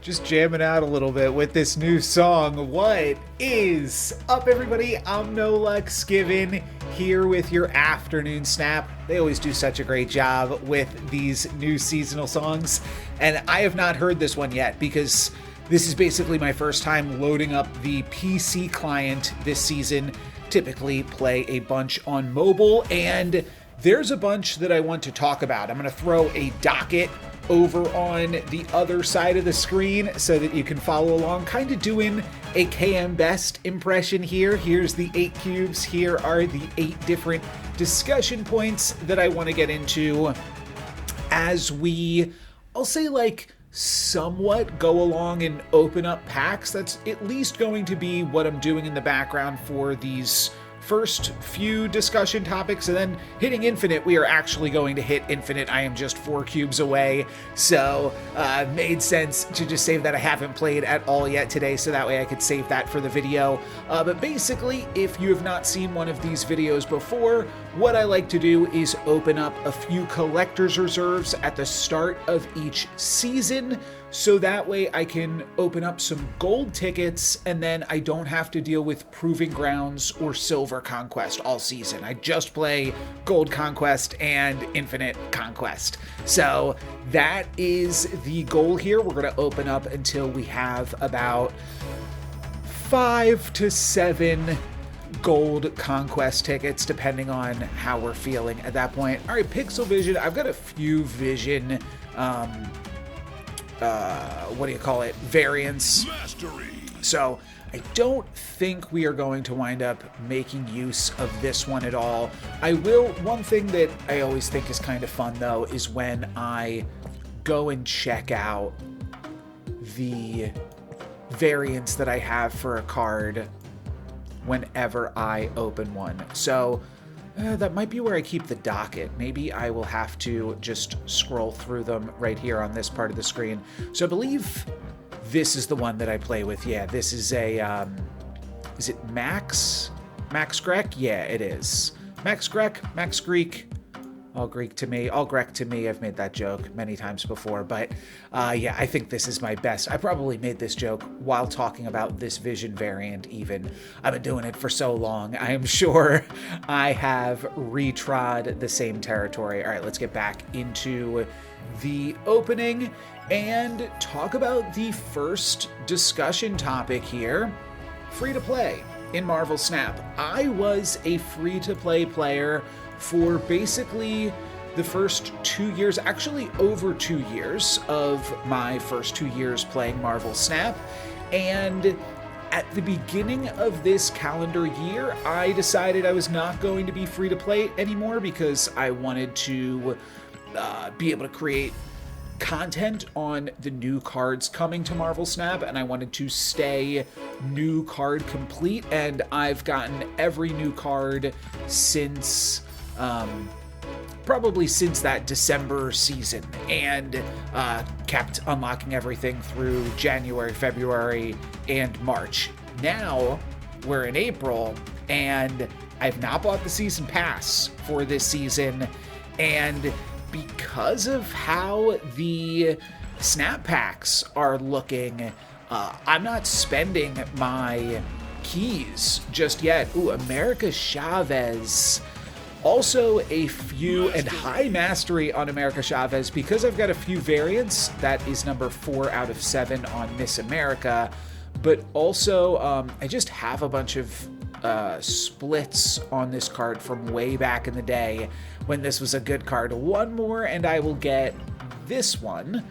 Just jamming out a little bit with this new song. What is up, everybody? I'm NoLucksGiven here with your afternoon snap. They always do such a great job with these new seasonal songs, and I have not heard this one yet because this is basically my first time loading up the PC client this season. Typically play a bunch on mobile, and there's a bunch that I want to talk about. I'm going to throw a docket over on the other side of the screen so that you can follow along, kind of doing a KM Best impression here. Here's the 8 cubes. Here are the 8 different discussion points that I want to get into as we, I'll say, like, somewhat go along and open up packs. That's at least going to be what I'm doing in the background for these first few discussion topics, and then hitting Infinite, we are actually going to hit Infinite. I am just 4 cubes away, so made sense to just save that. I haven't played at all yet today, so that way I could save that for the video. But basically, if you have not seen one of these videos before, what I like to do is open up a few collector's reserves at the start of each season, so that way I can open up some gold tickets, and then I don't have to deal with Proving Grounds or Silver Conquest all season. I just play Gold Conquest and Infinite Conquest. So that is the goal here. We're going to open up until we have about 5 to 7 gold conquest tickets, depending on how we're feeling at that point. All right, Pixel Vision. I've got a few Vision variants. Mastery. So I don't think we are going to wind up making use of this one at all. One thing that I always think is kind of fun though is when I go and check out the variants that I have for a card whenever I open one. So that might be where I keep the docket. Maybe I will have to just scroll through them right here on this part of the screen. So I believe this is the one that I play with. Yeah, this is a, is it Max Grek? Yeah, it is. Max Grek, Max Greek. All Greek to me, all Grek to me. I've made that joke many times before, but yeah, I think this is my best. I probably made this joke while talking about this Vision variant even. I've been doing it for so long. I am sure I have retrod the same territory. All right, let's get back into the opening and talk about the first discussion topic here. Free to play in Marvel Snap. I was a free to play player for basically the first 2 years, actually over 2 years of my first 2 years playing Marvel Snap. And at the beginning of this calendar year, I decided I was not going to be free to play anymore because I wanted to be able to create content on the new cards coming to Marvel Snap, and I wanted to stay new card complete, and I've gotten every new card since probably since that December season, and kept unlocking everything through January, February, and March. Now we're in April, and I've not bought the season pass for this season, and because of how the snap packs are looking, I'm not spending my keys just yet. Ooh, America Chavez. Also a few, and high mastery on America Chavez because I've got a few variants. That is number 4 out of 7 on Miss America. But also, I just have a bunch of splits on this card from way back in the day when this was a good card. One more and I will get this one.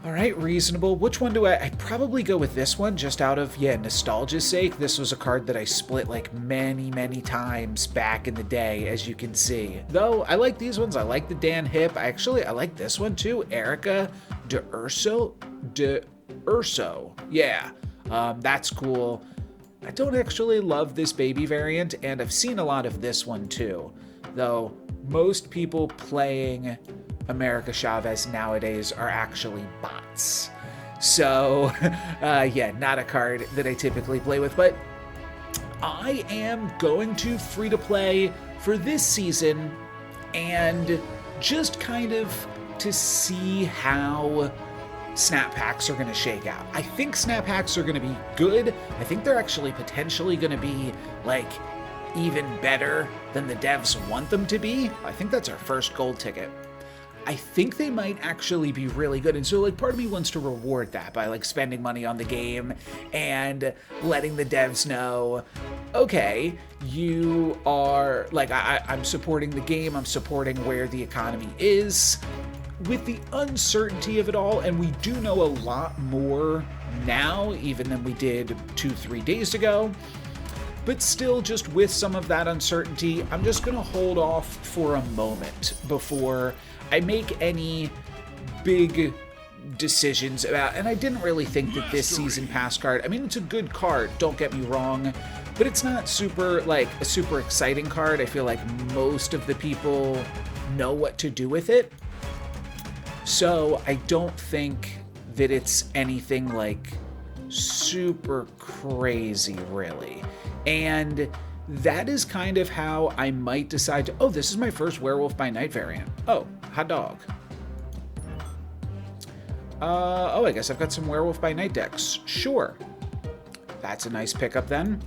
All right, reasonable. Which one do I'd probably go with this one just out of, nostalgia's sake. This was a card that I split like many, many times back in the day, as you can see. Though, I like these ones. I like the Dan Hip. I like this one too. Erica De Urso. Yeah, that's cool. I don't actually love this baby variant, and I've seen a lot of this one too. Though, most people playing America Chavez nowadays are actually bots. So, yeah, not a card that I typically play with, but I am going to free to play for this season and just kind of to see how snap packs are going to shake out. I think snap packs are going to be good. I think they're actually potentially going to be like even better than the devs want them to be. I think that's our first gold ticket. I think they might actually be really good. And so like part of me wants to reward that by like spending money on the game and letting the devs know, okay, you are like, I'm supporting the game. I'm supporting where the economy is with the uncertainty of it all. And we do know a lot more now, even than we did 2-3 days ago. But still, just with some of that uncertainty, I'm just going to hold off for a moment before I make any big decisions about, and I didn't really think that this season pass card, I mean, it's a good card, don't get me wrong, but it's not super, like, a super exciting card. I feel like most of the people know what to do with it. So I don't think that it's anything, like, super crazy, really. And that is kind of how I might decide to, oh, this is my first Werewolf by Night variant. Oh, hot dog. Oh, I guess I've got some Werewolf by Night decks. Sure. That's a nice pickup then.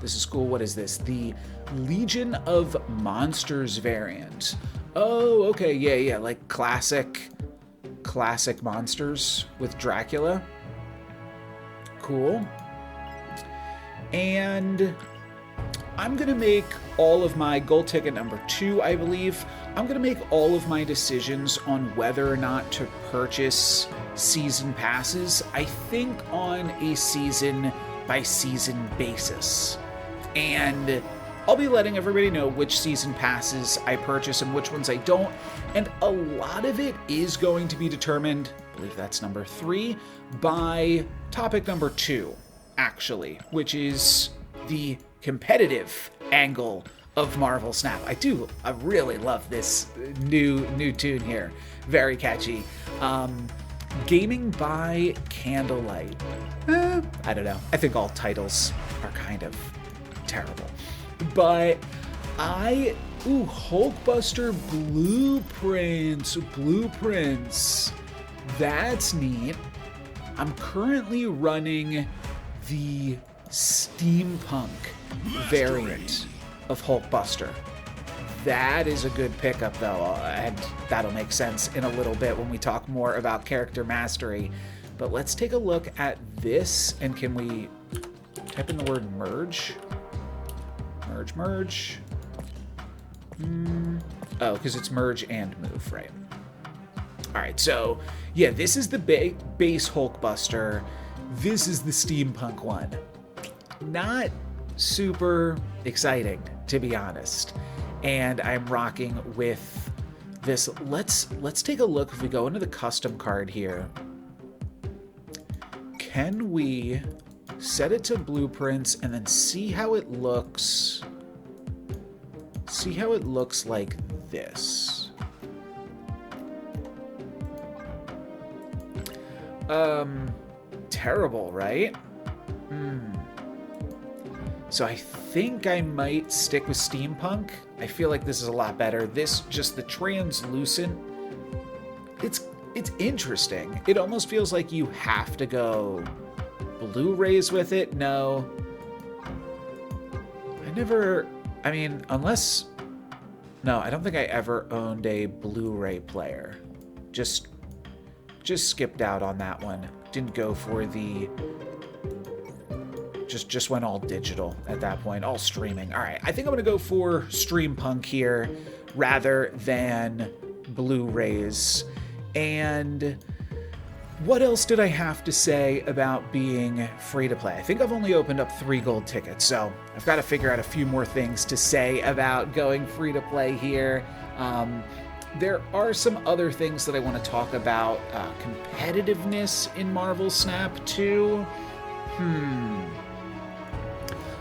This is cool. What is this? The Legion of Monsters variant. Oh, okay. Yeah. Like classic monsters with Dracula. Cool. And I'm going to make all of my gold ticket number 2, I believe. I'm going to make all of my decisions on whether or not to purchase season passes, I think on a season by season basis. And I'll be letting everybody know which season passes I purchase and which ones I don't. And a lot of it is going to be determined, I believe that's number 3, by topic number 2, actually, which is the competitive angle of Marvel Snap. I really love this new tune here. Very catchy. Gaming by Candlelight. I don't know. I think all titles are kind of terrible. But Hulkbuster blueprints. That's neat. I'm currently running the steampunk variant of Hulkbuster. That is a good pickup, though, and that'll make sense in a little bit when we talk more about character mastery. But let's take a look at this, and can we type in the word merge? Merge. Oh, because it's merge and move, right? All right, so yeah, this is the base Hulkbuster. This is the steampunk one. Not super exciting, to be honest. And I'm rocking with this. Let's take a look. If we go into the custom card here, can we set it to blueprints and then see how it looks? See how it looks like this. Terrible, right? So I think I might stick with steampunk. I feel like this is a lot better. This, just the translucent, it's interesting. It almost feels like you have to go Blu-rays with it. No. I don't think I ever owned a Blu-ray player. Just skipped out on that one. Didn't go for the... Just went all digital at that point, all streaming. All right, I think I'm going to go for Streampunk here rather than Blu-rays. And what else did I have to say about being free to play? I think I've only opened up 3 gold tickets, so I've got to figure out a few more things to say about going free to play here. There are some other things that I want to talk about. Competitiveness in Marvel Snap 2.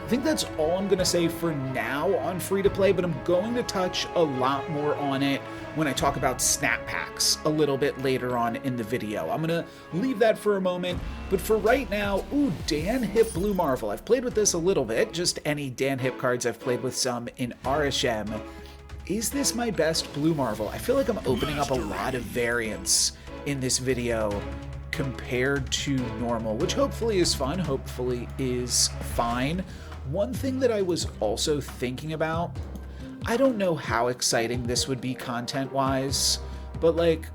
I think that's all I'm going to say for now on free-to-play, but I'm going to touch a lot more on it when I talk about snap packs a little bit later on in the video. I'm going to leave that for a moment, but for right now, Dan Hip Blue Marvel. I've played with this a little bit, just any Dan Hip cards. I've played with some in RSM. Is this my best Blue Marvel? I feel like I'm opening up a lot of variants in this video. compared to normal, which hopefully is fun, hopefully is fine. One thing that I was also thinking about, I don't know how exciting this would be content-wise, but like,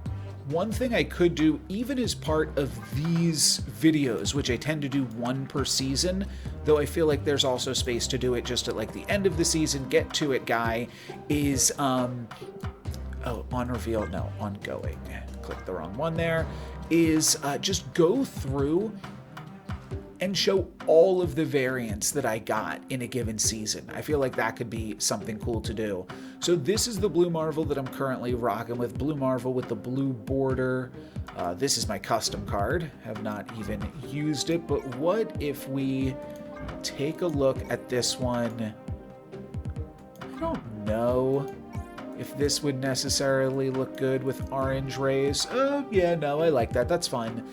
one thing I could do, even as part of these videos, which I tend to do one per season, though I feel like there's also space to do it just at like the end of the season, get to it guy, is, on reveal, no, ongoing, click the wrong one there, is just go through and show all of the variants that I got in a given season. I feel like that could be something cool to do. So this is the Blue Marvel that I'm currently rocking with, Blue Marvel with the blue border. This is my custom card, have not even used it, but what if we take a look at this one? I don't know if this would necessarily look good with orange rays. Yeah, no, I like that, that's fun.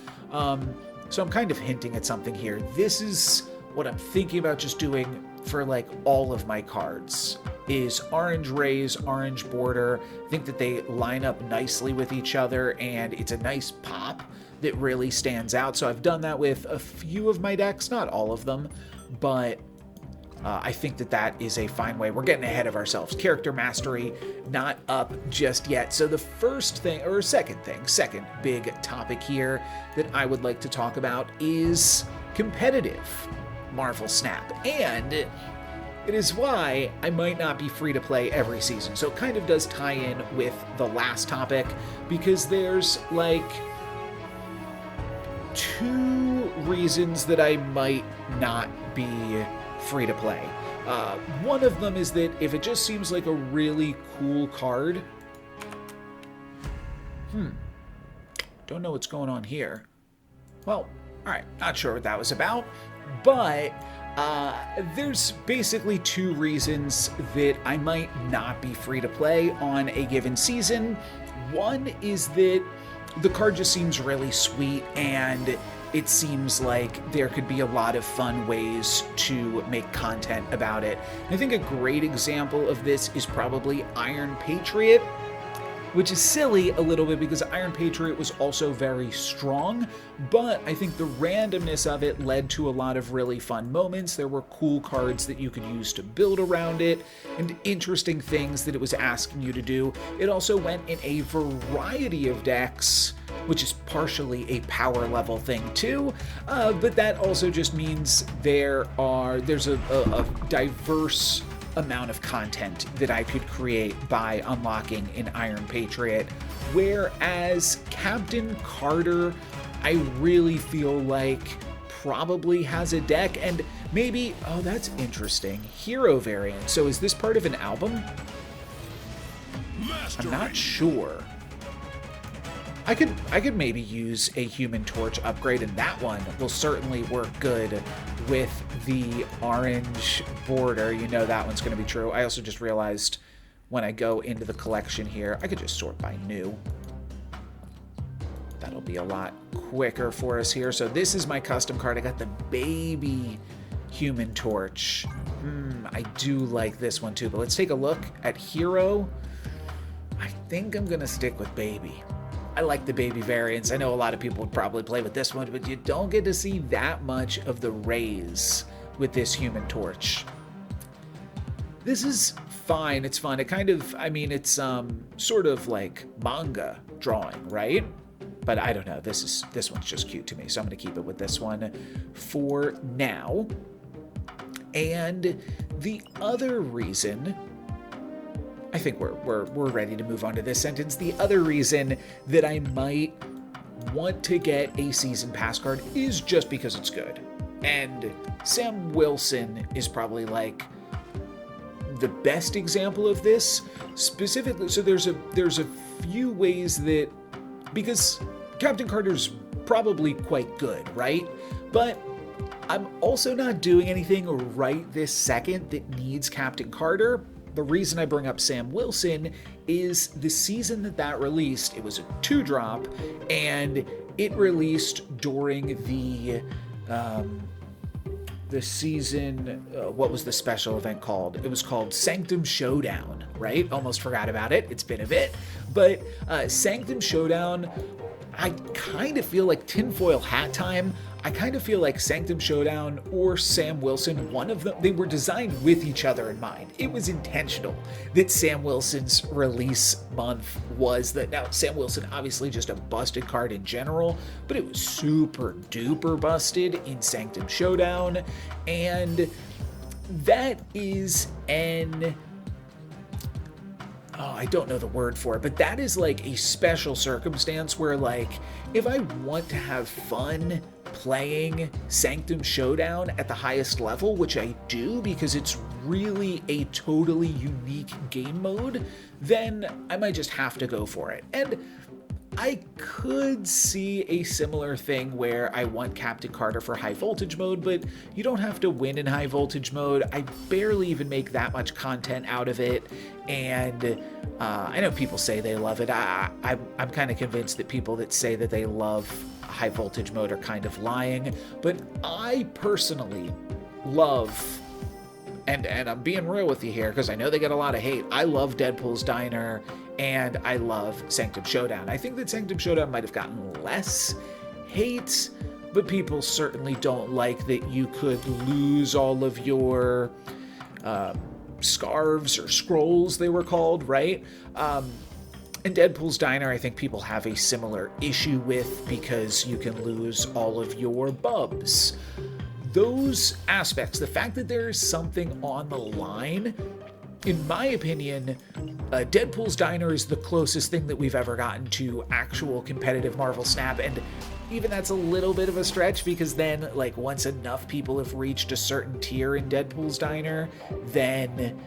So I'm kind of hinting at something here. This is what I'm thinking about just doing for like all of my cards, is orange rays, orange border. I think that they line up nicely with each other and it's a nice pop that really stands out. So I've done that with a few of my decks, not all of them, but I think that that is a fine way. We're getting ahead of ourselves. Character mastery, not up just yet. So the first thing, or second big topic here that I would like to talk about is competitive Marvel Snap. And it is why I might not be free to play every season. So it kind of does tie in with the last topic, because there's like 2 reasons that I might not be free to play. One of them is that if it just seems like a really cool card, don't know what's going on here. Well, alright, not sure what that was about, but there's basically 2 reasons that I might not be free to play on a given season. One is that the card just seems really sweet, and it seems like there could be a lot of fun ways to make content about it. I think a great example of this is probably Iron Patriot, which is silly a little bit because Iron Patriot was also very strong, but I think the randomness of it led to a lot of really fun moments. There were cool cards that you could use to build around it and interesting things that it was asking you to do. It also went in a variety of decks, which is partially a power level thing too, but that also just means there's a diverse amount of content that I could create by unlocking an Iron Patriot, whereas Captain Carter, I really feel like probably has a deck, and maybe, oh, that's interesting, hero variant. So is this part of an album? I'm not sure. I could maybe use a Human Torch upgrade, and that one will certainly work good with the orange border. You know that one's going to be true. I also just realized when I go into the collection here, I could just sort by new. That'll be a lot quicker for us here. So this is my custom card. I got the baby Human Torch. I do like this one too, but let's take a look at hero. I think I'm going to stick with baby. I like the baby variants. I know a lot of people would probably play with this one, but you don't get to see that much of the rays with this Human Torch. This is fine. It's fun. It kind of, I mean, it's sort of like manga drawing, right? But I don't know. This one's just cute to me, so I'm going to keep it with this one for now. And the other reason, I think we're ready to move on to this sentence. The other reason that I might want to get a season pass card is just because it's good. And Sam Wilson is probably like the best example of this specifically. So there's a few ways that, because Captain Carter's probably quite good, right? But I'm also not doing anything right this second that needs Captain Carter. The reason I bring up Sam Wilson is the season that released, it was a 2-drop, and it released during the season, what was the special event called? It was called Sanctum Showdown, right? Almost forgot about it. It's been a bit. But Sanctum Showdown I kind of feel like tinfoil hat time. I kind of feel like Sanctum Showdown or Sam Wilson, one of them, they were designed with each other in mind. It was intentional that Sam Wilson's release month was that. Now, Sam Wilson, obviously just a busted card in general, but it was super duper busted in Sanctum Showdown. And that is I don't know the word for it, but that is like a special circumstance where, like, if I want to have fun playing Sanctum Showdown at the highest level, which I do because it's really a totally unique game mode, then I might just have to go for it. And I could see a similar thing where I want Captain Carter for high voltage mode, but you don't have to win in high voltage mode. I barely even make that much content out of it, and I know people say they love it. I'm kind of convinced that people that say that they love high voltage mode are kind of lying, but I personally love, and I'm being real with you here because I know they get a lot of hate, I love Deadpool's Diner and I love Sanctum Showdown. I think that Sanctum Showdown might have gotten less hate, but people certainly don't like that you could lose all of your scarves or scrolls, they were called, right? And Deadpool's Diner, I think people have a similar issue with because you can lose all of your bubs. Those aspects, the fact that there is something on the line, in my opinion, Deadpool's Diner is the closest thing that we've ever gotten to actual competitive Marvel Snap, and even that's a little bit of a stretch because then, like, once enough people have reached a certain tier in Deadpool's Diner, then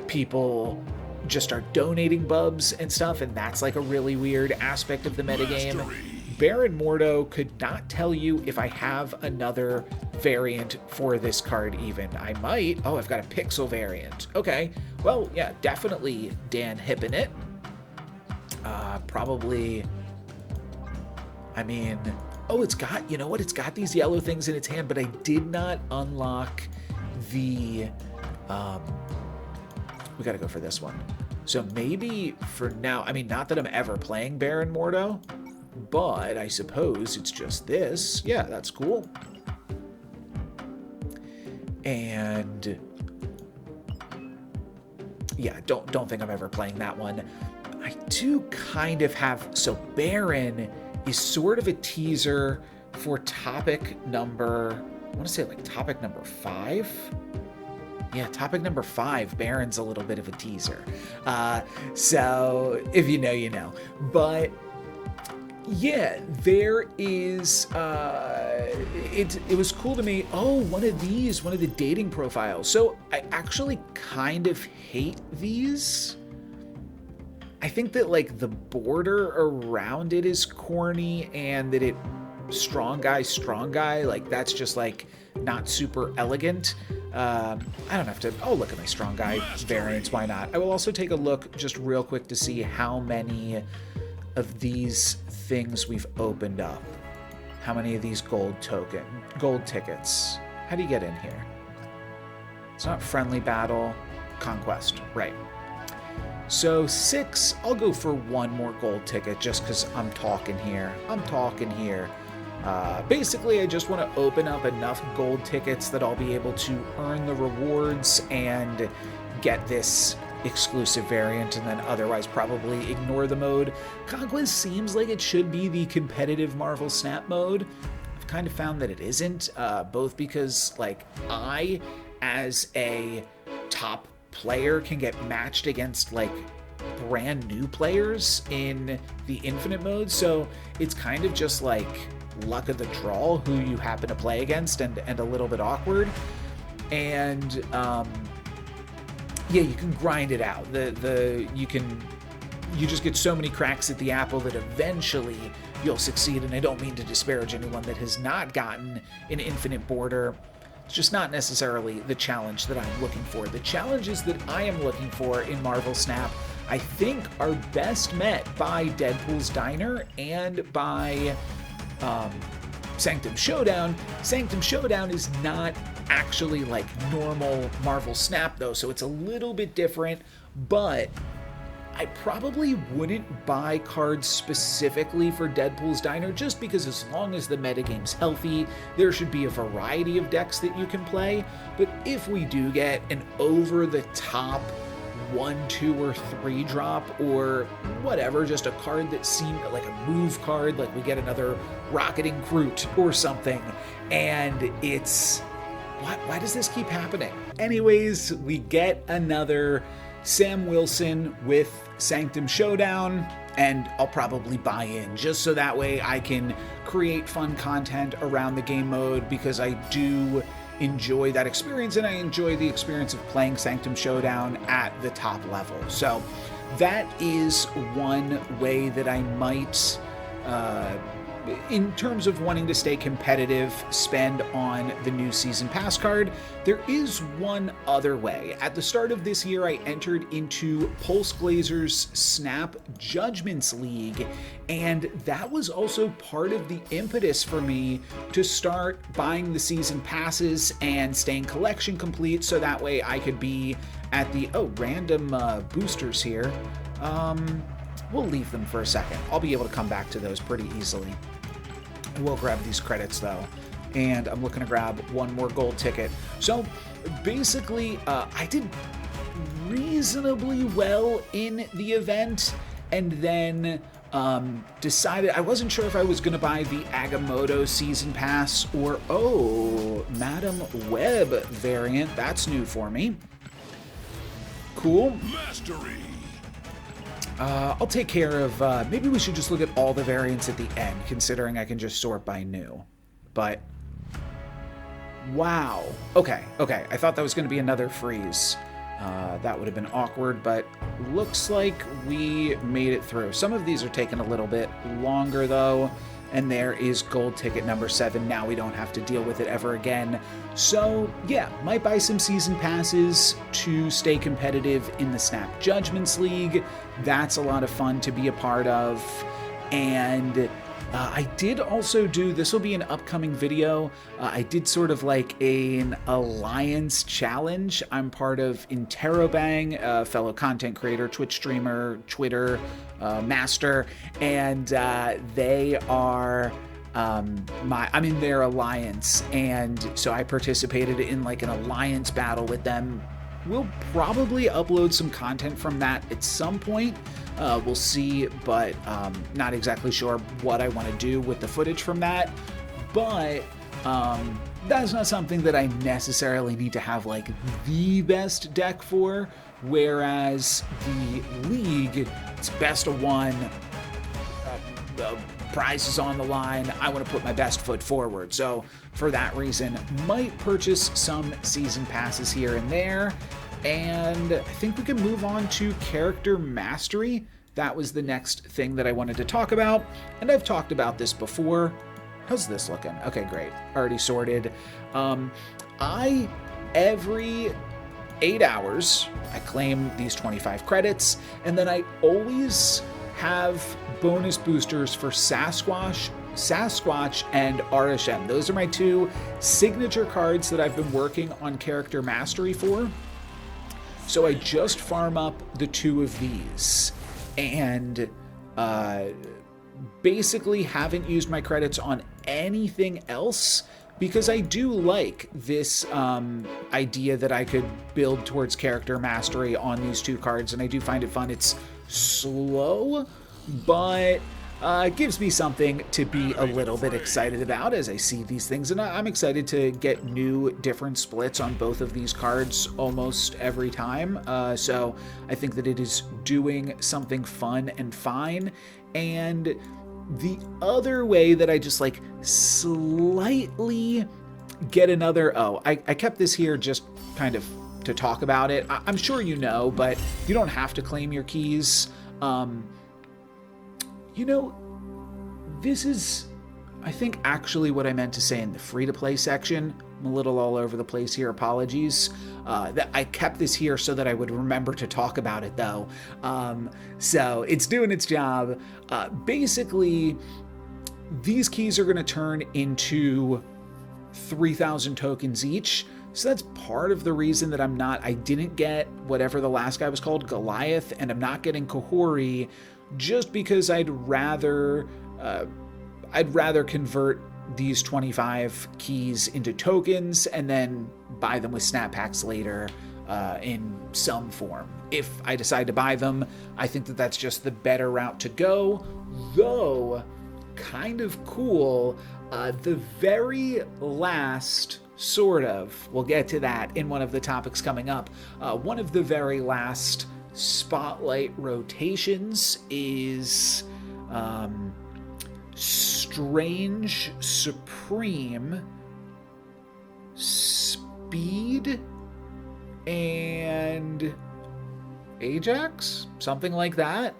people just start donating bubs and stuff, and that's like a really weird aspect of the metagame. Baron Mordo could not tell you if I have another variant for this card even. I might. Oh, I've got a pixel variant. Okay. Well, yeah, definitely Dan hipping it. Probably, I mean, oh, it's got, you know what? It's got these yellow things in its hand, but I did not unlock the, we got to go for this one. So maybe for now, I mean, not that I'm ever playing Baron Mordo, but I suppose it's just this. Yeah, that's cool. And yeah, don't think I'm ever playing that one. I do kind of have, so Baron is sort of a teaser for topic number, I want to say like topic number 5. Yeah, topic number 5, Baron's a little bit of a teaser. So if you know, you know. But yeah, there is, it was cool to me. Oh, one of the dating profiles. So I actually kind of hate these. I think that, like, the border around it is corny, and that strong guy, like, that's just, like, not super elegant. I don't have to, oh, look at my strong guy variants, why not? I will also take a look just real quick to see how many of these things we've opened up. How many of these gold tickets? How do you get in here? It's not friendly battle, conquest, right. So 6, I'll go for 1 more gold ticket just because I'm talking here. Basically, I just want to open up enough gold tickets that I'll be able to earn the rewards and get this exclusive variant, and then otherwise probably ignore the mode. Conquest seems like it should be the competitive Marvel Snap mode. I've kind of found that it isn't, both because, like, I, as a top player, can get matched against, like, brand new players in the infinite mode, so it's kind of just like luck of the draw who you happen to play against, and a little bit awkward. And yeah, you can grind it out. You just get so many cracks at the apple that eventually you'll succeed. And I don't mean to disparage anyone that has not gotten an infinite border. It's just not necessarily the challenge that I'm looking for. The challenges that I am looking for in Marvel Snap, I think, are best met by Deadpool's Diner and by Sanctum Showdown. Sanctum Showdown is not actually like normal Marvel Snap though, so it's a little bit different, but I probably wouldn't buy cards specifically for Deadpool's Diner, just because as long as the metagame's healthy, there should be a variety of decks that you can play. But if we do get an over-the-top 1, 2, or 3 drop, or whatever, just a card that seemed like a move card, like we get another Rocketing Groot or something, and it's... Why does this keep happening? Anyways, we get another Sam Wilson with Sanctum Showdown, and I'll probably buy in just so that way I can create fun content around the game mode, because I do enjoy that experience, and I enjoy the experience of playing Sanctum Showdown at the top level. So that is one way that I might, in terms of wanting to stay competitive, spend on the new Season Pass card. There is one other way. At the start of this year, I entered into Pulse Glazer's Snap Judgments League, and that was also part of the impetus for me to start buying the Season Passes and staying collection complete, so that way I could be at the, random boosters here. We'll leave them for a second. I'll be able to come back to those pretty easily. We'll grab these credits though, and I'm looking to grab one more gold ticket. So basically, I did reasonably well in the event, and then decided I wasn't sure if I was going to buy the Agamotto Season Pass or, Madam Web variant. That's new for me. Cool. Mastery. I'll take care of, maybe we should just look at all the variants at the end, considering I can just sort by new. But, wow. Okay. I thought that was going to be another freeze. That would have been awkward, but looks like we made it through. Some of these are taking a little bit longer, though. And there is gold ticket number 7. Now we don't have to deal with it ever again. So yeah, might buy some season passes to stay competitive in the Snap Judgments League. That's a lot of fun to be a part of. And I did also do, this will be an upcoming video, I did sort of like an alliance challenge. I'm part of Interrobang, a fellow content creator, Twitch streamer, Twitter master, and they are I'm in their alliance, and so I participated in like an alliance battle with them. We'll probably upload some content from that at some point. We'll see, but not exactly sure what I want to do with the footage from that. But that's not something that I necessarily need to have like the best deck for. Whereas the league, it's best of one. Prize is on the line. I want to put my best foot forward. So for that reason, might purchase some season passes here and there. And I think we can move on to character mastery. That was the next thing that I wanted to talk about. And I've talked about this before. How's this looking? Okay, great. Already sorted. Every 8 hours, I claim these 25 credits. And then I always have bonus boosters for Sasquatch, and RSM. Those are my 2 signature cards that I've been working on character mastery for. So I just farm up the 2 of these, and basically haven't used my credits on anything else, because I do like this idea that I could build towards character mastery on these 2 cards, and I do find it fun. It's slow, but it gives me something to be a little bit excited about as I see these things, and I'm excited to get new different splits on both of these cards almost every time. So I think that it is doing something fun and fine. And the other way that I just like slightly get another, I kept this here just kind of to talk about it. I'm sure you know, but you don't have to claim your keys. This is, I think, actually what I meant to say in the free-to-play section. I'm a little all over the place here, apologies. That I kept this here so that I would remember to talk about it, though. So it's doing its job. Basically, these keys are going to turn into 3,000 tokens each. So that's part of the reason that I didn't get whatever the last guy was called, Goliath, and I'm not getting Kahori, just because I'd rather convert these 25 keys into tokens and then buy them with snap packs later in some form. If I decide to buy them, I think that that's just the better route to go. Though, kind of cool, the very last, sort of, we'll get to that in one of the topics coming up, one of the very last spotlight rotations is Strange Supreme Speed and Ajax, something like that.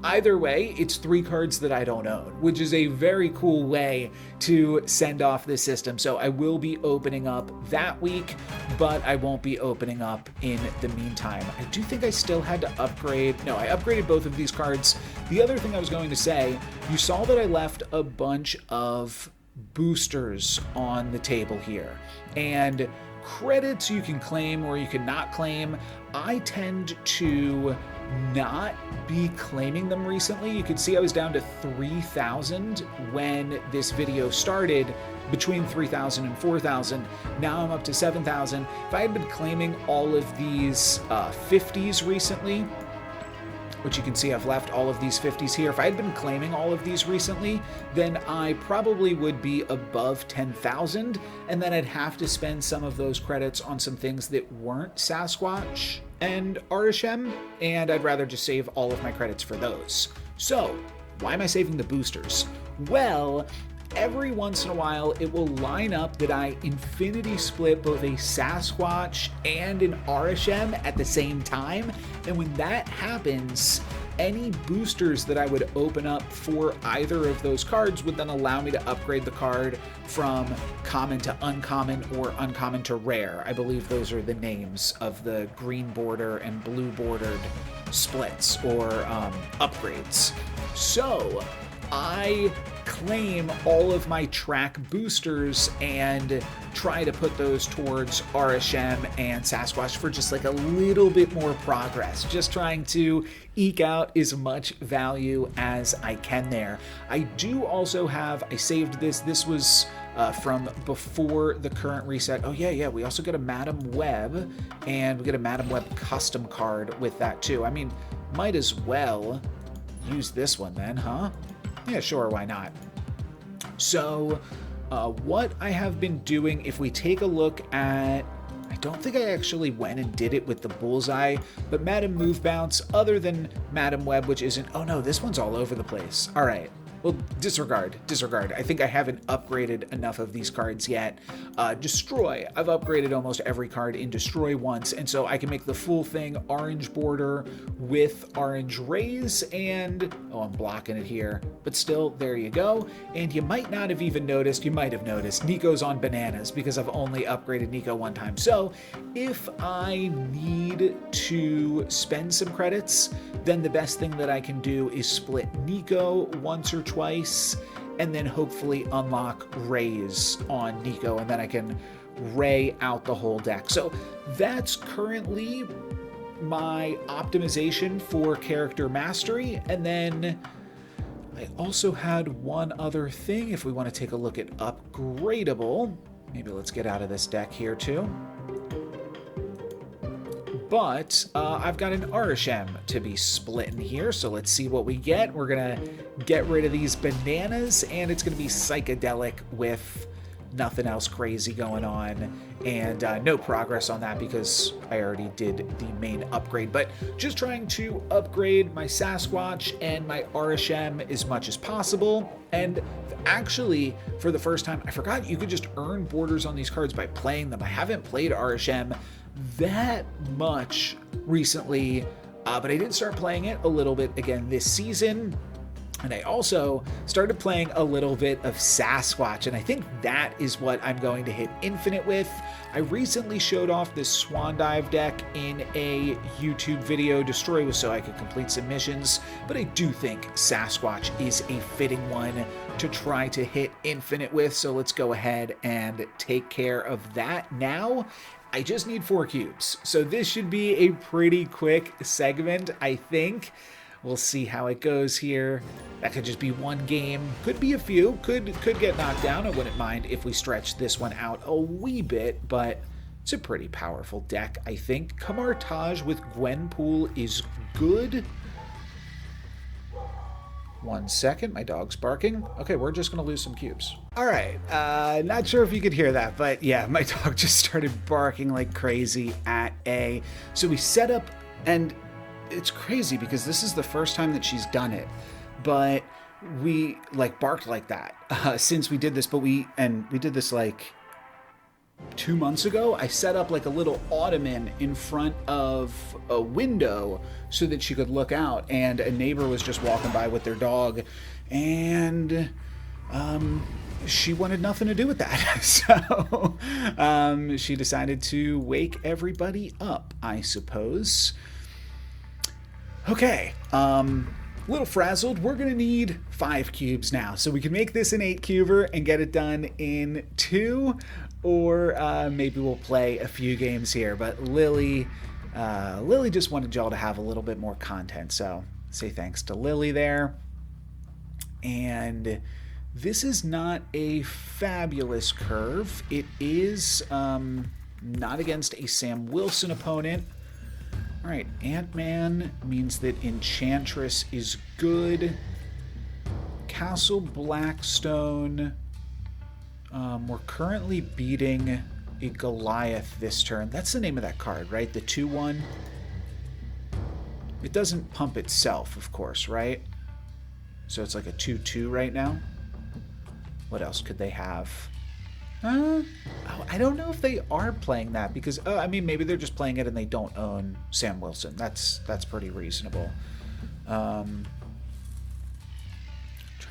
Either way, it's 3 cards that I don't own, which is a very cool way to send off this system. So I will be opening up that week, but I won't be opening up in the meantime. I do think I still had to upgrade. No, I upgraded both of these cards. The other thing I was going to say, you saw that I left a bunch of boosters on the table here. And credits you can claim or you can not claim. I tend to not be claiming them recently. You can see I was down to 3,000 when this video started, between 3,000 and 4,000. Now I'm up to 7,000. If I had been claiming all of these 50s recently, which you can see I've left all of these 50s here. If I had been claiming all of these recently, then I probably would be above 10,000, and then I'd have to spend some of those credits on some things that weren't Sasquatch and Arishem, and I'd rather just save all of my credits for those. So, why am I saving the boosters? Well, every once in a while it will line up that I infinity split both a Sasquatch and an Arishem at the same time, and when that happens, any boosters that I would open up for either of those cards would then allow me to upgrade the card from common to uncommon or uncommon to rare. I believe those are the names of the green border and blue bordered splits or upgrades. So I claim all of my track boosters and try to put those towards Arishem and Sasquatch for just like a little bit more progress, just trying to eke out as much value as I can there. I do also have, I saved this was from before the current reset. Oh yeah, we also get a Madam Web, and we get a Madam Web custom card with that too. I mean, might as well use this one then, huh? Yeah, sure, why not? So, what I have been doing, if we take a look at, I don't think I actually went and did it with the Bullseye, but Madam Move Bounce, other than Madam Web, which isn't, oh no, this one's all over the place. All right. Well, disregard. I think I haven't upgraded enough of these cards yet. Destroy. I've upgraded almost every card in Destroy once, and so I can make the full thing orange border with orange rays, and, oh, I'm blocking it here, but still, there you go. And you might not have even noticed, you might have noticed, Nico's on bananas because I've only upgraded Nico one time. So if I need to spend some credits, then the best thing that I can do is split Nico once or twice, and then hopefully unlock rays on Nico, and then I can ray out the whole deck. So that's currently my optimization for character mastery. And then I also had one other thing if we want to take a look at upgradable. Maybe let's get out of this deck here too. But I've got an Arishem to be splitting here, so let's see what we get. We're gonna get rid of these bananas, and it's gonna be psychedelic with nothing else crazy going on, and no progress on that because I already did the main upgrade. But just trying to upgrade my Sasquatch and my Arishem as much as possible. And actually, for the first time, I forgot you could just earn borders on these cards by playing them. I haven't played Arishem that much recently, but I did start playing it a little bit again this season. And I also started playing a little bit of Sasquatch, and I think that is what I'm going to hit Infinite with. I recently showed off this Swan Dive deck in a YouTube video. Destroy was so I could complete some missions, but I do think Sasquatch is a fitting one to try to hit Infinite with, so let's go ahead and take care of that now. I just need 4 cubes, so this should be a pretty quick segment, I think. We'll see how it goes here. That could just be one game. Could be a few. Could get knocked down. I wouldn't mind if we stretch this one out a wee bit, but it's a pretty powerful deck, I think. Camartage with Gwenpool is good. 1 second. My dog's barking. Okay, we're just going to lose some cubes. All right. Not sure if you could hear that, but yeah, my dog just started barking like crazy at A. So we set up, and it's crazy because this is the first time that she's done it, but we like barked like that since we did this. But we did this like 2 months ago. I set up like a little ottoman in front of a window so that she could look out, and a neighbor was just walking by with their dog, and she wanted nothing to do with that. So she decided to wake everybody up, I suppose. Okay, little frazzled. We're gonna need 5 cubes now, so we can make this an 8-cuber and get it done in 2, or maybe we'll play a few games here. But Lily just wanted y'all to have a little bit more content, so say thanks to Lily there. And this is not a fabulous curve. It is not against a Sam Wilson opponent. All right, Ant-Man means that Enchantress is good. Castle Blackstone. We're currently beating a Goliath this turn. That's the name of that card, right? The 2/1. It doesn't pump itself, of course, right? So it's like a 2/2 right now. What else could they have? Oh, I don't know if they are playing that because, I mean, maybe they're just playing it and they don't own Sam Wilson. That's pretty reasonable. Trying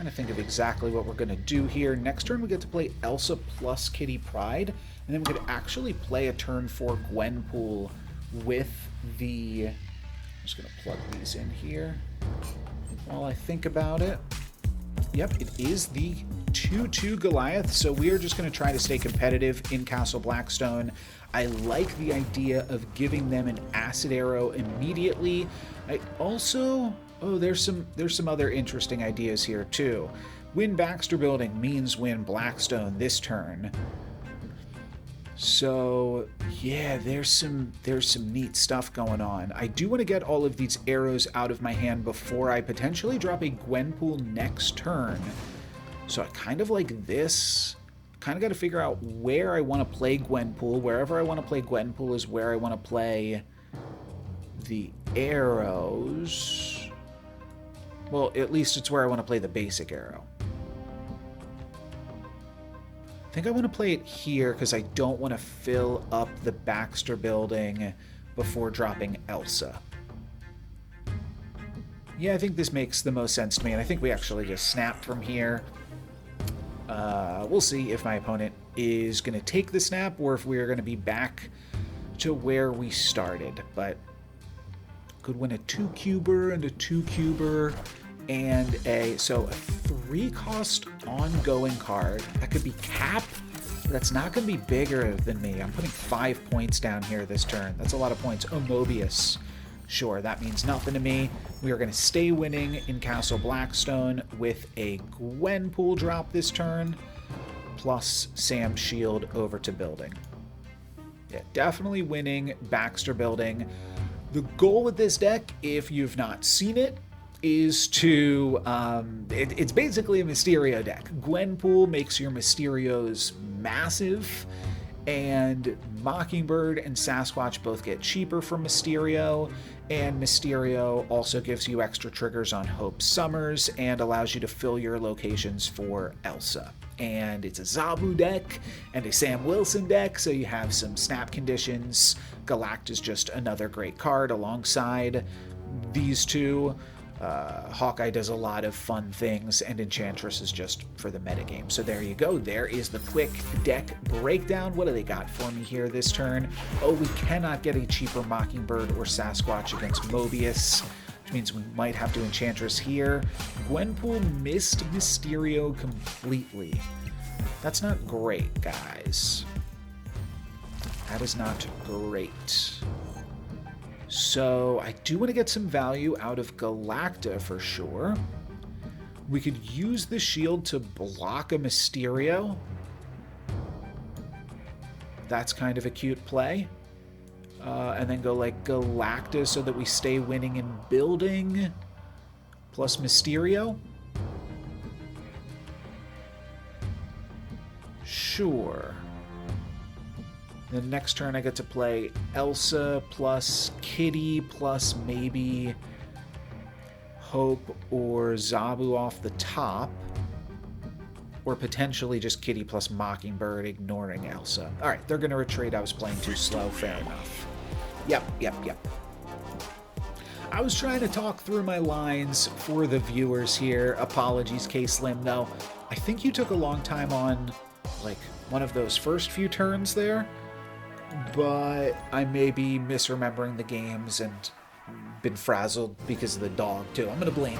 to think of exactly what we're going to do here. Next turn we get to play Elsa plus Kitty Pryde, and then we could actually play a turn 4 Gwenpool with the... I'm just going to plug these in here while I think about it. Yep, it is the 2/2 Goliath, so we are just going to try to stay competitive in Castle Blackstone. I like the idea of giving them an acid arrow immediately. I also... Oh, there's some other interesting ideas here too. Win Baxter Building means win Blackstone this turn. So yeah, there's some neat stuff going on. I do want to get all of these arrows out of my hand before I potentially drop a Gwenpool next turn. So I kind of like this. Kind of got to figure out where I want to play Gwenpool. Wherever I want to play Gwenpool is where I want to play the arrows. Well, at least it's where I want to play the basic arrow. I think I want to play it here because I don't want to fill up the Baxter Building before dropping Elsa. Yeah, I think this makes the most sense to me, and I think we actually just snap from here. We'll see if my opponent is going to take the snap or if we're going to be back to where we started, but could win a 2-cuber and a 2-cuber and a... So a 3-cost ongoing card. That could be Cap. That's not going to be bigger than me. I'm putting 5 points down here this turn. That's a lot of points. Oh, Mobius. Sure, that means nothing to me. We are going to stay winning in Castle Blackstone with a Gwenpool drop this turn, plus Sam's Shield over to Building. Yeah, definitely winning Baxter Building. The goal with this deck, if you've not seen it, is to... it's basically a Mysterio deck. Gwenpool makes your Mysterios massive, and Mockingbird and Sasquatch both get cheaper from Mysterio, and Mysterio also gives you extra triggers on Hope Summers and allows you to fill your locations for Elsa. And it's a Zabu deck and a Sam Wilson deck, so you have some snap conditions. Galact is just another great card alongside these two. Hawkeye does a lot of fun things, and Enchantress is just for the metagame. So there you go. There is the quick deck breakdown. What do they got for me here this turn? Oh, we cannot get a cheaper Mockingbird or Sasquatch against Mobius, which means we might have to Enchantress here. Gwenpool missed Mysterio completely. That's not great, guys. That is not great. So I do want to get some value out of Galacta for sure. We could use the shield to block a Mysterio. That's kind of a cute play. And then go like Galacta so that we stay winning and building. Plus Mysterio. Sure. The next turn I get to play Elsa plus Kitty plus maybe Hope or Zabu off the top. Or potentially just Kitty plus Mockingbird, ignoring Elsa. Alright, they're going to retreat. I was playing too slow. Fair enough. Yep. I was trying to talk through my lines for the viewers here. Apologies, K-Slim, though. I think you took a long time on, like, one of those first few turns there. But I may be misremembering the games and been frazzled because of the dog, too. I'm going to blame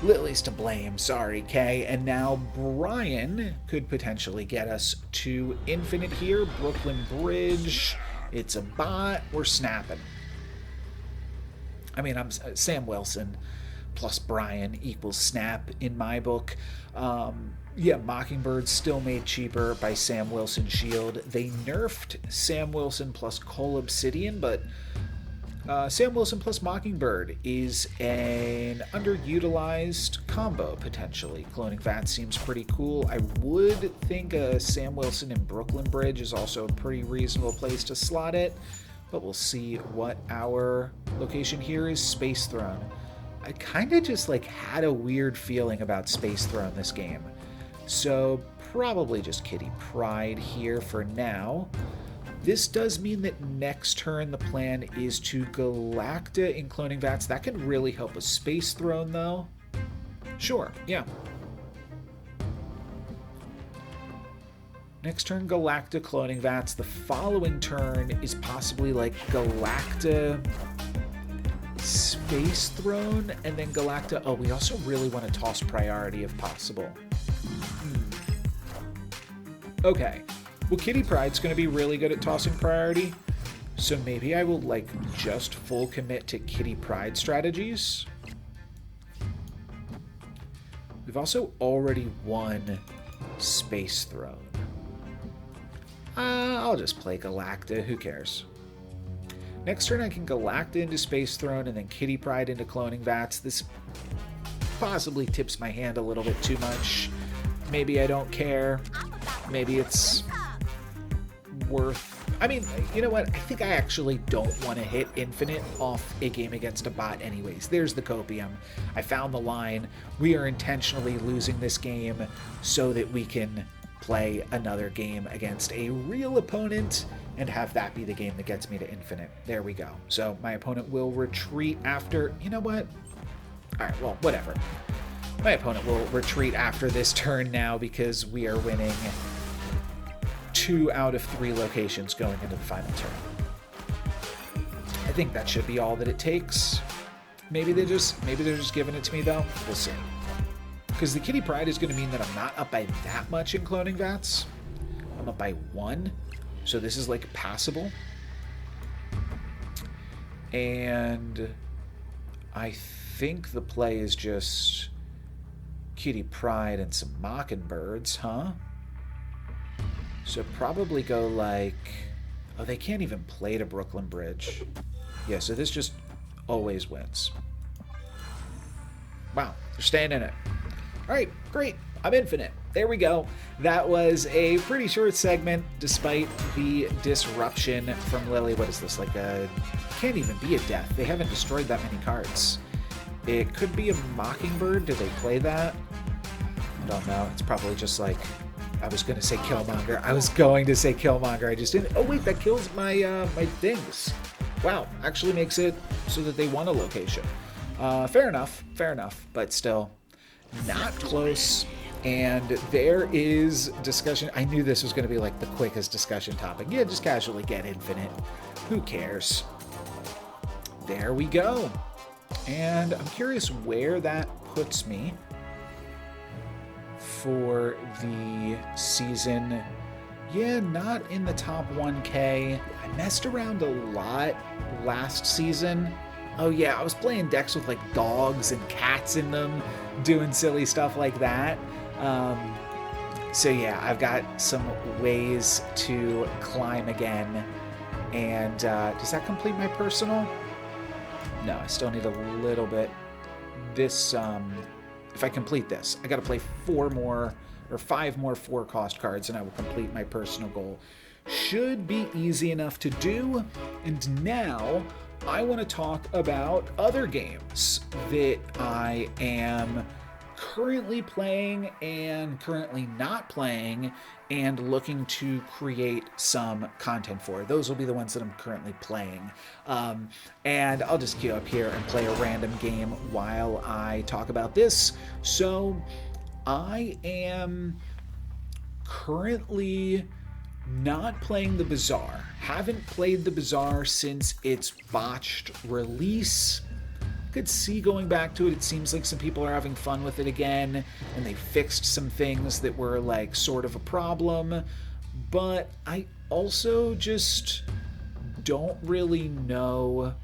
Lily. Lily's to blame. Sorry, Kay. And now Brian could potentially get us to Infinite here. Brooklyn Bridge. It's a bot. We're snapping. I mean, I'm Sam Wilson plus Brian equals snap in my book. Yeah, Mockingbird still made cheaper by Sam Wilson Shield. They nerfed Sam Wilson plus Cole Obsidian, but Sam Wilson plus Mockingbird is an underutilized combo, potentially. Cloning Vats seems pretty cool. I would think Sam Wilson and Brooklyn Bridge is also a pretty reasonable place to slot it, but we'll see what our location here is. Space Throne. I kind of just had a weird feeling about Space Throne this game. So probably just Kitty Pryde here for now. This does mean that next turn the plan is to Galacta in Cloning Vats. That could really help a Space Throne, though. Sure, yeah. Next turn, Galacta Cloning Vats. The following turn is possibly Galacta Space Throne, and then Galacta. Oh, we also really want to toss Priority if possible. Okay. Well, Kitty Pryde's going to be really good at tossing Priority, so maybe I will, just full commit to Kitty Pryde strategies. We've also already won Space Throne. I'll just play Galacta. Who cares? Next turn, I can Galacta into Space Throne and then Kitty Pryde into Cloning Vats. This possibly tips my hand a little bit too much. Maybe I don't care. Maybe it's worth... I mean, you know what? I think I actually don't want to hit Infinite off a game against a bot anyways. There's the copium. I found the line. We are intentionally losing this game so that we can play another game against a real opponent and have that be the game that gets me to Infinite. There we go. So my opponent will retreat after... You know what? All right, well, whatever. My opponent will retreat after this turn now because we are winning 2 out of 3 locations going into the final turn. I think that should be all that it takes. Maybe they're just giving it to me though. We'll see. Because the Kitty Pryde is going to mean that I'm not up by that much in Cloning Vats. I'm up by 1. So this is passable. And I think the play is just Kitty Pryde and some Mockingbirds, huh? So probably go oh, they can't even play to Brooklyn Bridge. Yeah, so this just always wins. Wow, they're staying in it. All right, great. I'm Infinite. There we go. That was a pretty short segment, despite the disruption from Lily. What is this, can't even be a death. They haven't destroyed that many cards. It could be a Mockingbird. Did they play that? I don't know. It's probably just I was going to say Killmonger. I just didn't. Oh, wait, that kills my my things. Wow, actually makes it so that they won a location. Fair enough, but still not close. And there is discussion. I knew this was going to be like the quickest discussion topic. Yeah, just casually get Infinite. Who cares? There we go. And I'm curious where that puts me for the season. Yeah, not in the top 1K. I messed around a lot last season. Oh yeah, I was playing decks with like dogs and cats in them, doing silly stuff like that. So yeah, I've got some ways to climb again. And does that complete my personal? No, I still need a little bit. This, if I complete this, I gotta play 5 more 4-cost cards and I will complete my personal goal. Should be easy enough to do. And now I want to talk about other games that I am currently playing and currently not playing and looking to create some content for. Those will be the ones that I'm currently playing. And I'll just queue up here and play a random game while I talk about this. So I am currently not playing the Bazaar. Haven't played the Bazaar since its botched release. Could see going back to it. It seems like some people are having fun with it again, and they fixed some things that were like sort of a problem. But I also just don't really know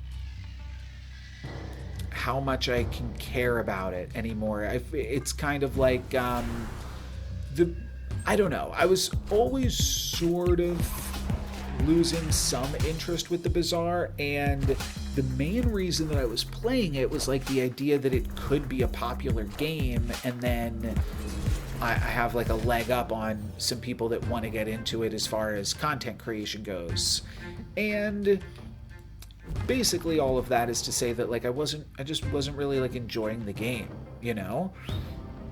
how much I can care about it anymore. It's kind of like I don't know. I was always sort of losing some interest with the Bazaar, and the main reason that I was playing it was like the idea that it could be a popular game, and then I have like a leg up on some people that want to get into it as far as content creation goes. And basically all of that is to say that like I just wasn't really like enjoying the game, you know?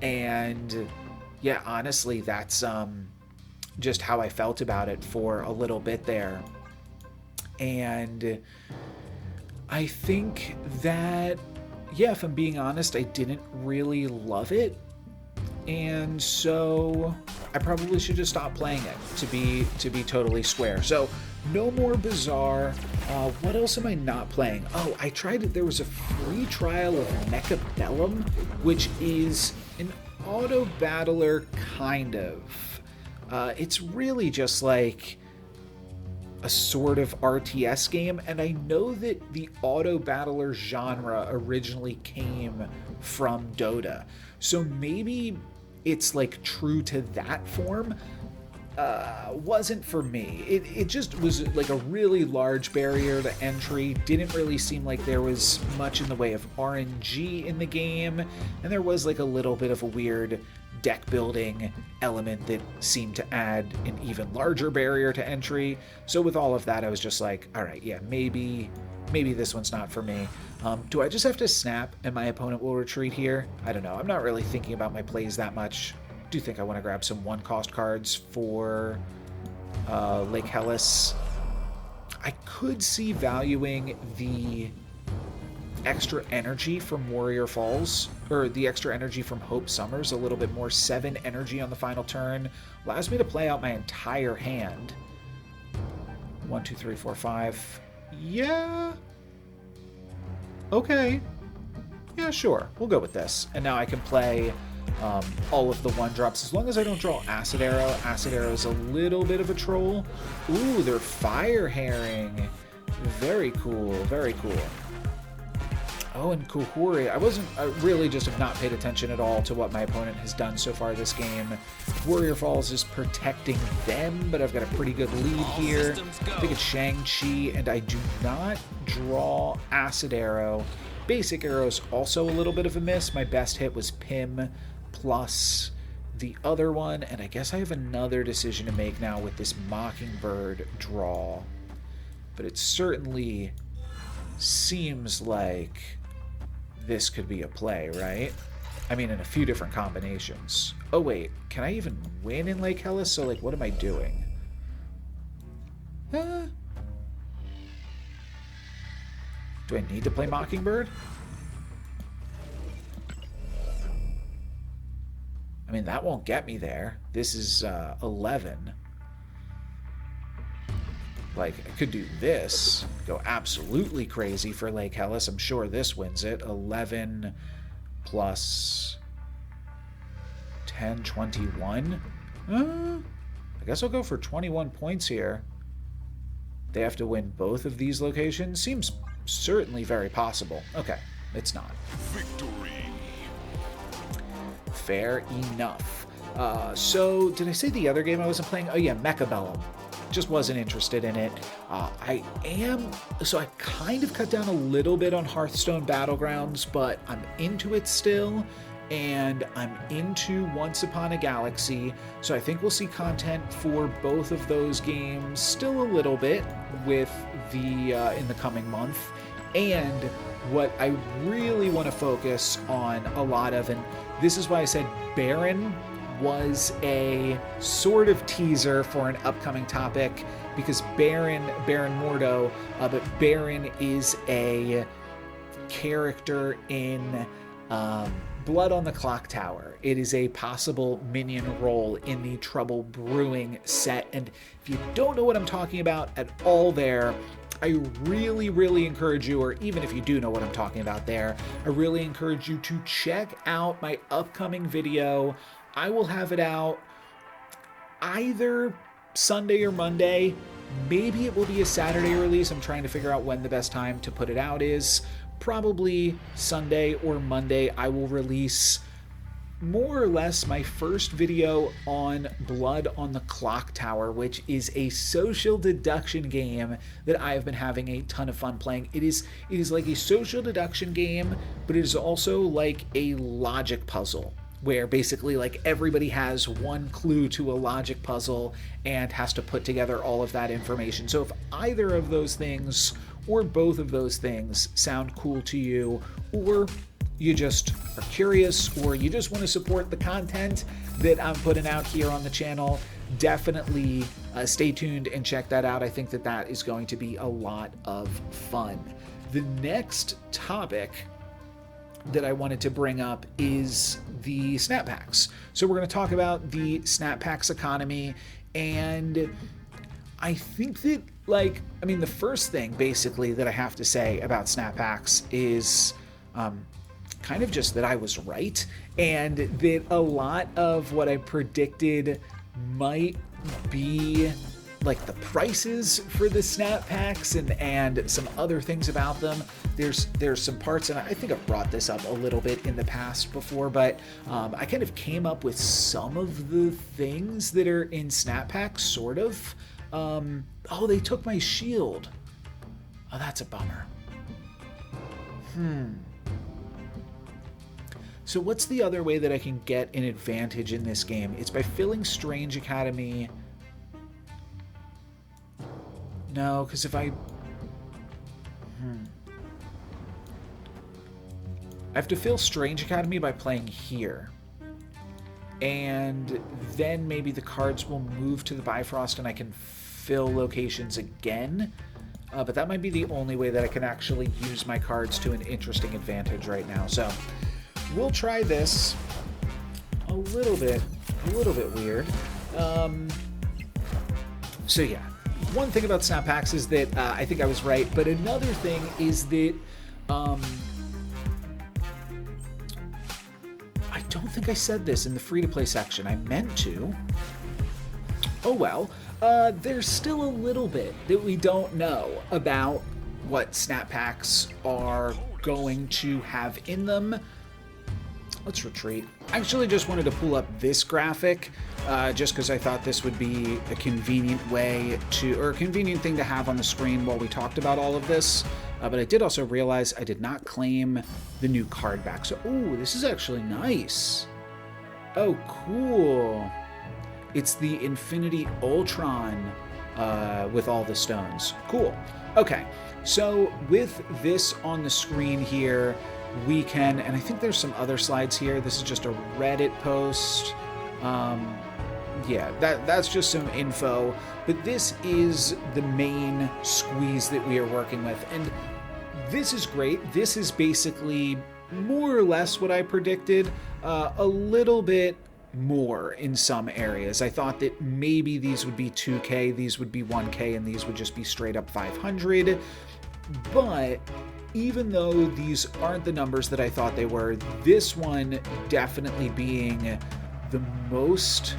And yeah, honestly, that's just how I felt about it for a little bit there. And I think that, yeah, if I'm being honest, I didn't really love it. And so I probably should just stop playing it, to be totally square. So no more Bazaar. What else am I not playing? Oh, I tried it. There was a free trial of Mecha Bellum, which is an auto battler kind of. It's really just like a sort of RTS game, and I know that the auto battler genre originally came from Dota, so maybe it's like true to that form. Wasn't for me. It just was like a really large barrier to entry. Didn't really seem like there was much in the way of RNG in the game, and there was like a little bit of a weird deck building element that seemed to add an even larger barrier to entry. So with all of that, I was just like, all right, yeah, maybe this one's not for me. Do I just have to snap and my opponent will retreat here? I don't know. I'm not really thinking about my plays that much. I do think I want to grab some 1-cost cards for Lake Hellas. I could see valuing the extra energy from Warrior Falls, or the extra energy from Hope Summers a little bit more. 7 energy on the final turn allows me to play out my entire hand. 1, 2, 3, 4, 5. Yeah. Okay. Yeah, sure. We'll go with this. And now I can play all of the 1-drops as long as I don't draw Acid Arrow. Acid Arrow is a little bit of a troll. Ooh, they're Fire Herring. Very cool. Very cool. Oh, and Kuhuri. I really just have not paid attention at all to what my opponent has done so far this game. Warrior Falls is protecting them, but I've got a pretty good lead here. I think it's Shang-Chi, and I do not draw Acid Arrow. Basic Arrow's also a little bit of a miss. My best hit was Pim plus the other one, and I guess I have another decision to make now with this Mockingbird draw. But it certainly seems like this could be a play, right? I mean, in a few different combinations. Oh, wait. Can I even win in Lake Hellas? So, like, what am I doing? Do I need to play Mockingbird? I mean, that won't get me there. This is 11. Like, I could do this, go absolutely crazy for Lake Hellas. I'm sure this wins it. 11 plus 10, 21. I guess I'll go for 21 points here. They have to win both of these locations. Seems certainly very possible. Okay, it's not. Victory. Fair enough. So, did I say the other game I wasn't playing? Oh yeah, Mechabellum. Just wasn't interested in it. So I kind of cut down a little bit on Hearthstone Battlegrounds, but I'm into it still, and I'm into Once Upon a Galaxy, so I think we'll see content for both of those games still a little bit with the in the coming month. And what I really want to focus on a lot of, and this is why I said Baron was a sort of teaser for an upcoming topic, because Baron Mordo, but Baron is a character in Blood on the Clock Tower. It is a possible minion role in the Trouble Brewing set, and if you don't know what I'm talking about at all there, I really, really encourage you, or even if you do know what I'm talking about there, I really encourage you to check out my upcoming video. I will have it out either Sunday or Monday. Maybe it will be a Saturday release. I'm trying to figure out when the best time to put it out is. Probably Sunday or Monday. I will release more or less my first video on Blood on the Clock Tower, which is a social deduction game that I have been having a ton of fun playing. It is like a social deduction game, but it is also like a logic puzzle, where basically like everybody has one clue to a logic puzzle and has to put together all of that information. So if either of those things or both of those things sound cool to you, or you just are curious, or you just want to support the content that I'm putting out here on the channel, definitely stay tuned and check that out. I think that that is going to be a lot of fun. The next topic that I wanted to bring up is the snap packs. So we're going to talk about the snap packs economy, and I think that, like, I mean, the first thing basically that I have to say about snap packs is kind of just that I was right, and that a lot of what I predicted might be like the prices for the snap packs and some other things about them. There's some parts, and I think I've brought this up a little bit in the past before, but I kind of came up with some of the things that are in snap packs, sort of. Oh, they took my shield. Oh, that's a bummer. So what's the other way that I can get an advantage in this game? It's by filling Strange Academy. No, because if I have to fill Strange Academy by playing here. And then maybe the cards will move to the Bifrost and I can fill locations again. But that might be the only way that I can actually use my cards to an interesting advantage right now. So we'll try this. A little bit weird. So yeah. One thing about snap packs is that I think I was right, but another thing is that I don't think I said this in the free-to-play section. I meant to. Oh well. There's still a little bit that we don't know about what snap packs are going to have in them. Let's retreat. I actually just wanted to pull up this graphic just because I thought this would be a convenient way to, or a convenient thing to have on the screen while we talked about all of this. But I did also realize I did not claim the new card back. So, ooh, this is actually nice. Oh, cool. It's the Infinity Ultron with all the stones. Cool. Okay, so with this on the screen here, we can, and I think there's some other slides here. This is just a Reddit post. Yeah, that's just some info. But this is the main squeeze that we are working with. And this is great. This is basically more or less what I predicted. A little bit more in some areas. I thought that maybe these would be 2K, these would be 1K, and these would just be straight up 500. But even though these aren't the numbers that I thought they were, this one definitely being the most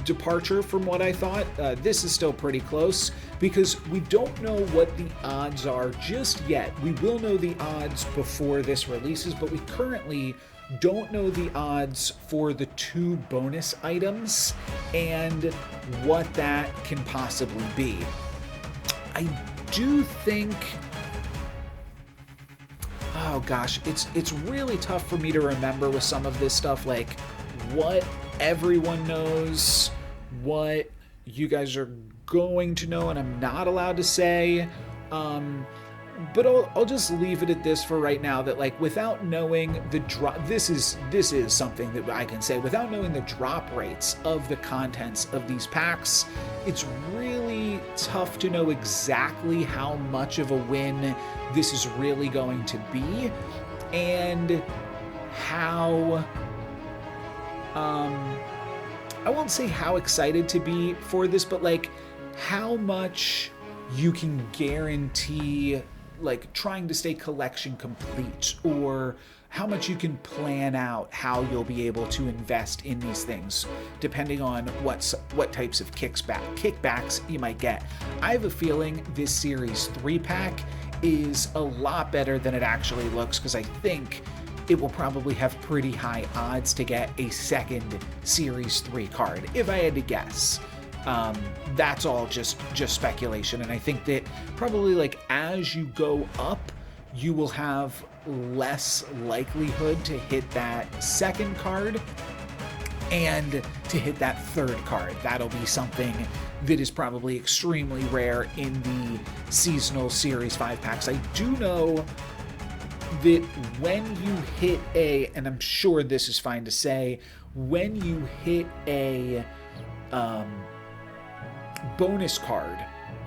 departure from what I thought, this is still pretty close because we don't know what the odds are just yet. We will know the odds before this releases, but we currently don't know the odds for the 2 bonus items and what that can possibly be. I do think, oh gosh, it's really tough for me to remember with some of this stuff, like what everyone knows, what you guys are going to know and I'm not allowed to say. But I'll just leave it at this for right now, that like without knowing the drop, this is something that I can say, without knowing the drop rates of the contents of these packs, it's really tough to know exactly how much of a win this is really going to be and how I won't say how excited to be for this, but like how much you can guarantee like trying to stay collection complete, or how much you can plan out how you'll be able to invest in these things depending on what types of kickbacks you might get. I have a feeling this series 3 pack is a lot better than it actually looks, because I think it will probably have pretty high odds to get a second series 3 card if I had to guess. That's all just speculation, and I think that probably like as you go up, you will have less likelihood to hit that second card and to hit that third card. That'll be something that is probably extremely rare in the seasonal series 5 packs. I do know that when you hit a, and I'm sure this is fine to say, when you hit a bonus card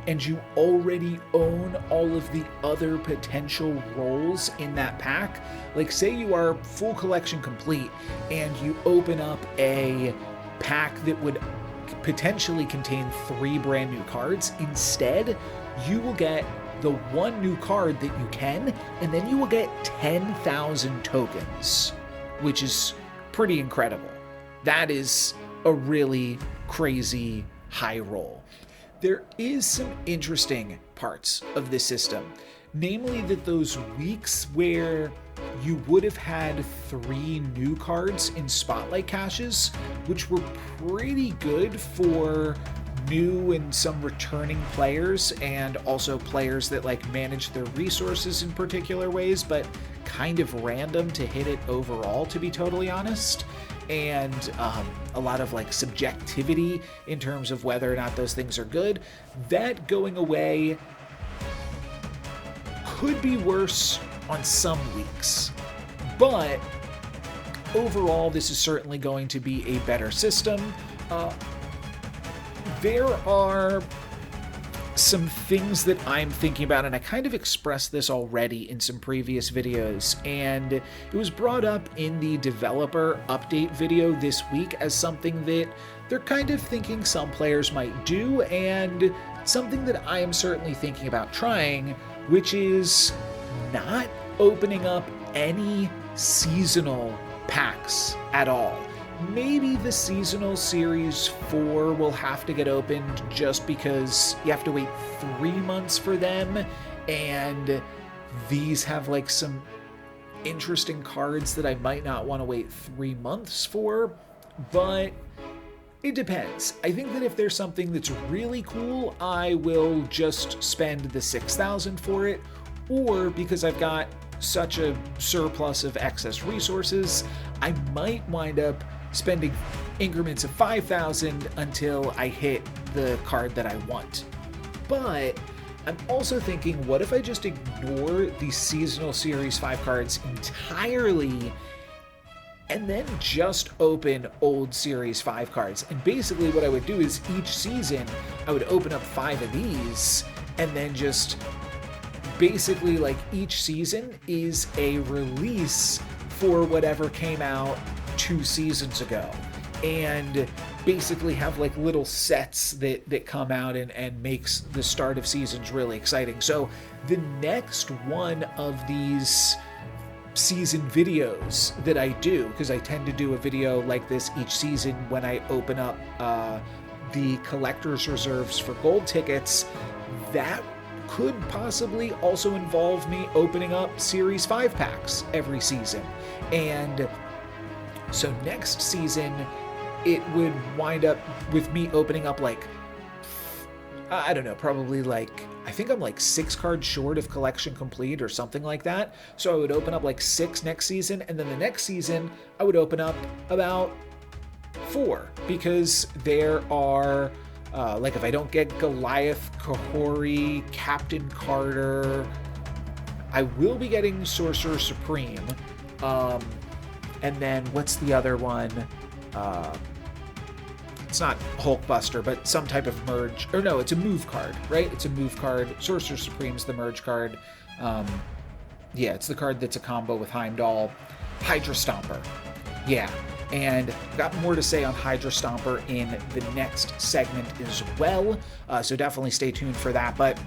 and you already own all of the other potential rolls in that pack, like say you are full collection complete and you open up a pack that would potentially contain 3 brand new cards, instead you will get the 1 new card that you can, and then you will get 10,000 tokens, which is pretty incredible. That is a really crazy high roll. There is some interesting parts of this system, namely that those weeks where you would have had 3 new cards in spotlight caches, which were pretty good for new and some returning players, and also players that like manage their resources in particular ways, but kind of random to hit it overall, to be totally honest. And a lot of like subjectivity in terms of whether or not those things are good. That going away could be worse on some weeks, but overall this is certainly going to be a better system. There are some things that I'm thinking about, and I kind of expressed this already in some previous videos, and it was brought up in the developer update video this week as something that they're kind of thinking some players might do, and something that I am certainly thinking about trying, which is not opening up any seasonal packs at all. Maybe the seasonal series 4 will have to get opened just because you have to wait 3 months for them, and these have like some interesting cards that I might not want to wait 3 months for, but it depends. I think that if there's something that's really cool, I will just spend the 6,000 for it, or because I've got such a surplus of excess resources, I might wind up spending increments of 5,000 until I hit the card that I want. But I'm also thinking, what if I just ignore the seasonal series 5 cards entirely and then just open old series 5 cards? And basically what I would do is each season I would open up 5 of these, and then just basically like each season is a release for whatever came out 2 seasons ago, and basically have like little sets that come out and makes the start of seasons really exciting. So the next one of these season videos that I do, because I tend to do a video like this each season when I open up the collector's reserves for gold tickets, that could possibly also involve me opening up Series 5 packs every season. And so next season, it would wind up with me opening up like, I don't know, probably like, I think I'm like 6 cards short of collection complete or something like that. So I would open up like 6 next season, and then the next season I would open up about 4, because there are like if I don't get Goliath, Kahori, Captain Carter, I will be getting Sorcerer Supreme. And then what's the other one? It's not Hulkbuster, but some type of merge. Or no, it's a move card, right? It's a move card. Sorcerer Supreme's the merge card. Yeah, it's the card that's a combo with Heimdall. Hydra Stomper. Yeah. And got more to say on Hydra Stomper in the next segment as well. So definitely stay tuned for that. But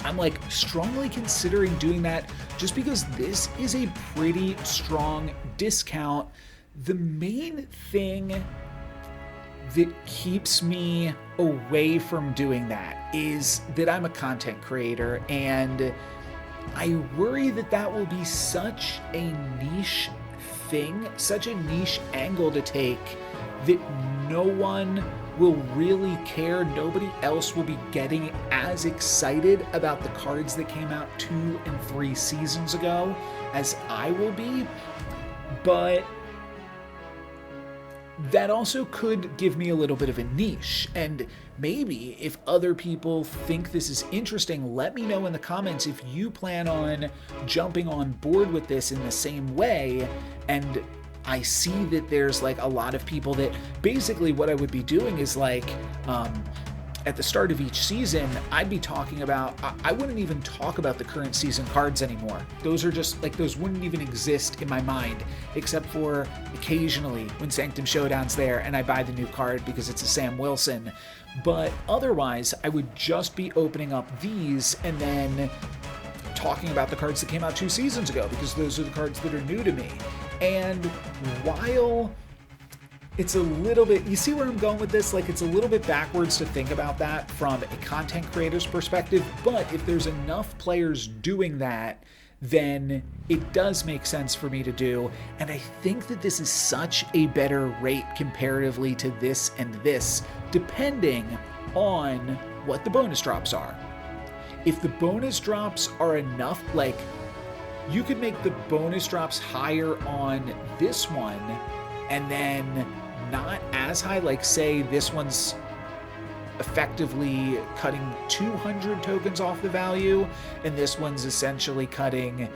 I'm like strongly considering doing that just because this is a pretty strong discount. The main thing that keeps me away from doing that is that I'm a content creator, and I worry that that will be such a niche thing, such a niche angle to take, that no one will really care. Nobody else will be getting as excited about the cards that came out 2 and 3 seasons ago as I will be. But that also could give me a little bit of a niche, and maybe if other people think this is interesting, let me know in the comments if you plan on jumping on board with this in the same way. And I see that there's like a lot of people that basically what I would be doing is like, at the start of each season, I'd be talking about, I wouldn't even talk about the current season cards anymore. Those are just like, those wouldn't even exist in my mind, except for occasionally when Sanctum Showdown's there and I buy the new card because it's a Sam Wilson. But otherwise, I would just be opening up these and then talking about the cards that came out 2 seasons ago, because those are the cards that are new to me. And while it's a little bit, you see where I'm going with this? Like, it's a little bit backwards to think about that from a content creator's perspective, but if there's enough players doing that, then it does make sense for me to do. And I think that this is such a better rate comparatively to this and this, depending on what the bonus drops are. If the bonus drops are enough, like, you could make the bonus drops higher on this one and then not as high, like say this one's effectively cutting 200 tokens off the value and this one's essentially cutting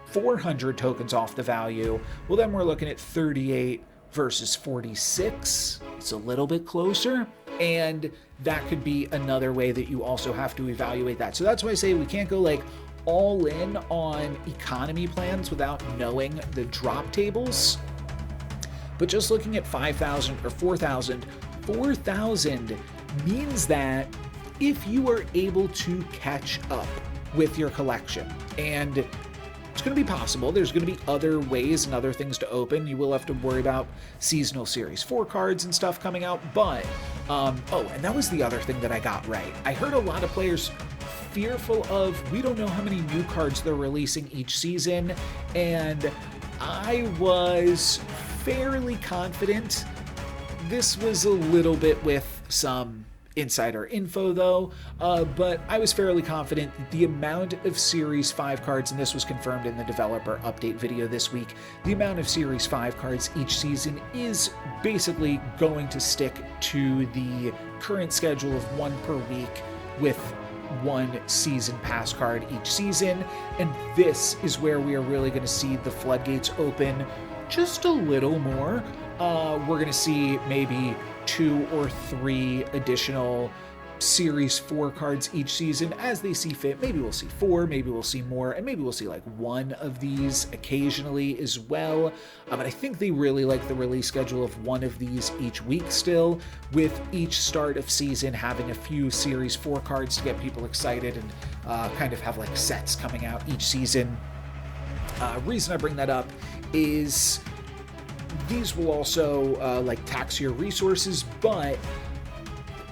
400 tokens off the value. Well, then we're looking at 38 versus 46. It's a little bit closer, and that could be another way that you also have to evaluate that. So that's why I say we can't go like all in on economy plans without knowing the drop tables. But just looking at 5,000 or 4,000, 4,000 means that if you are able to catch up with your collection, and it's going to be possible, there's going to be other ways and other things to open. You will have to worry about seasonal series 4 cards and stuff coming out, but, oh, and that was the other thing that I got right. I heard a lot of players fearful of, we don't know how many new cards they're releasing each season, and I was fairly confident. This was a little bit with some insider info though, but I was fairly confident that the amount of Series 5 cards, and this was confirmed in the developer update video this week, the amount of Series 5 cards each season is basically going to stick to the current schedule of 1 per week with 1 season pass card each season. And this is where we are really going to see the floodgates open just a little more. We're going to see maybe 2 or 3 additional Series 4 cards each season as they see fit. Maybe we'll see 4, maybe we'll see more, and maybe we'll see like 1 of these occasionally as well. But I think they really like the release schedule of 1 of these each week still, with each start of season having a few Series 4 cards to get people excited and kind of have like sets coming out each season. Reason I bring that up is these will also like tax your resources, but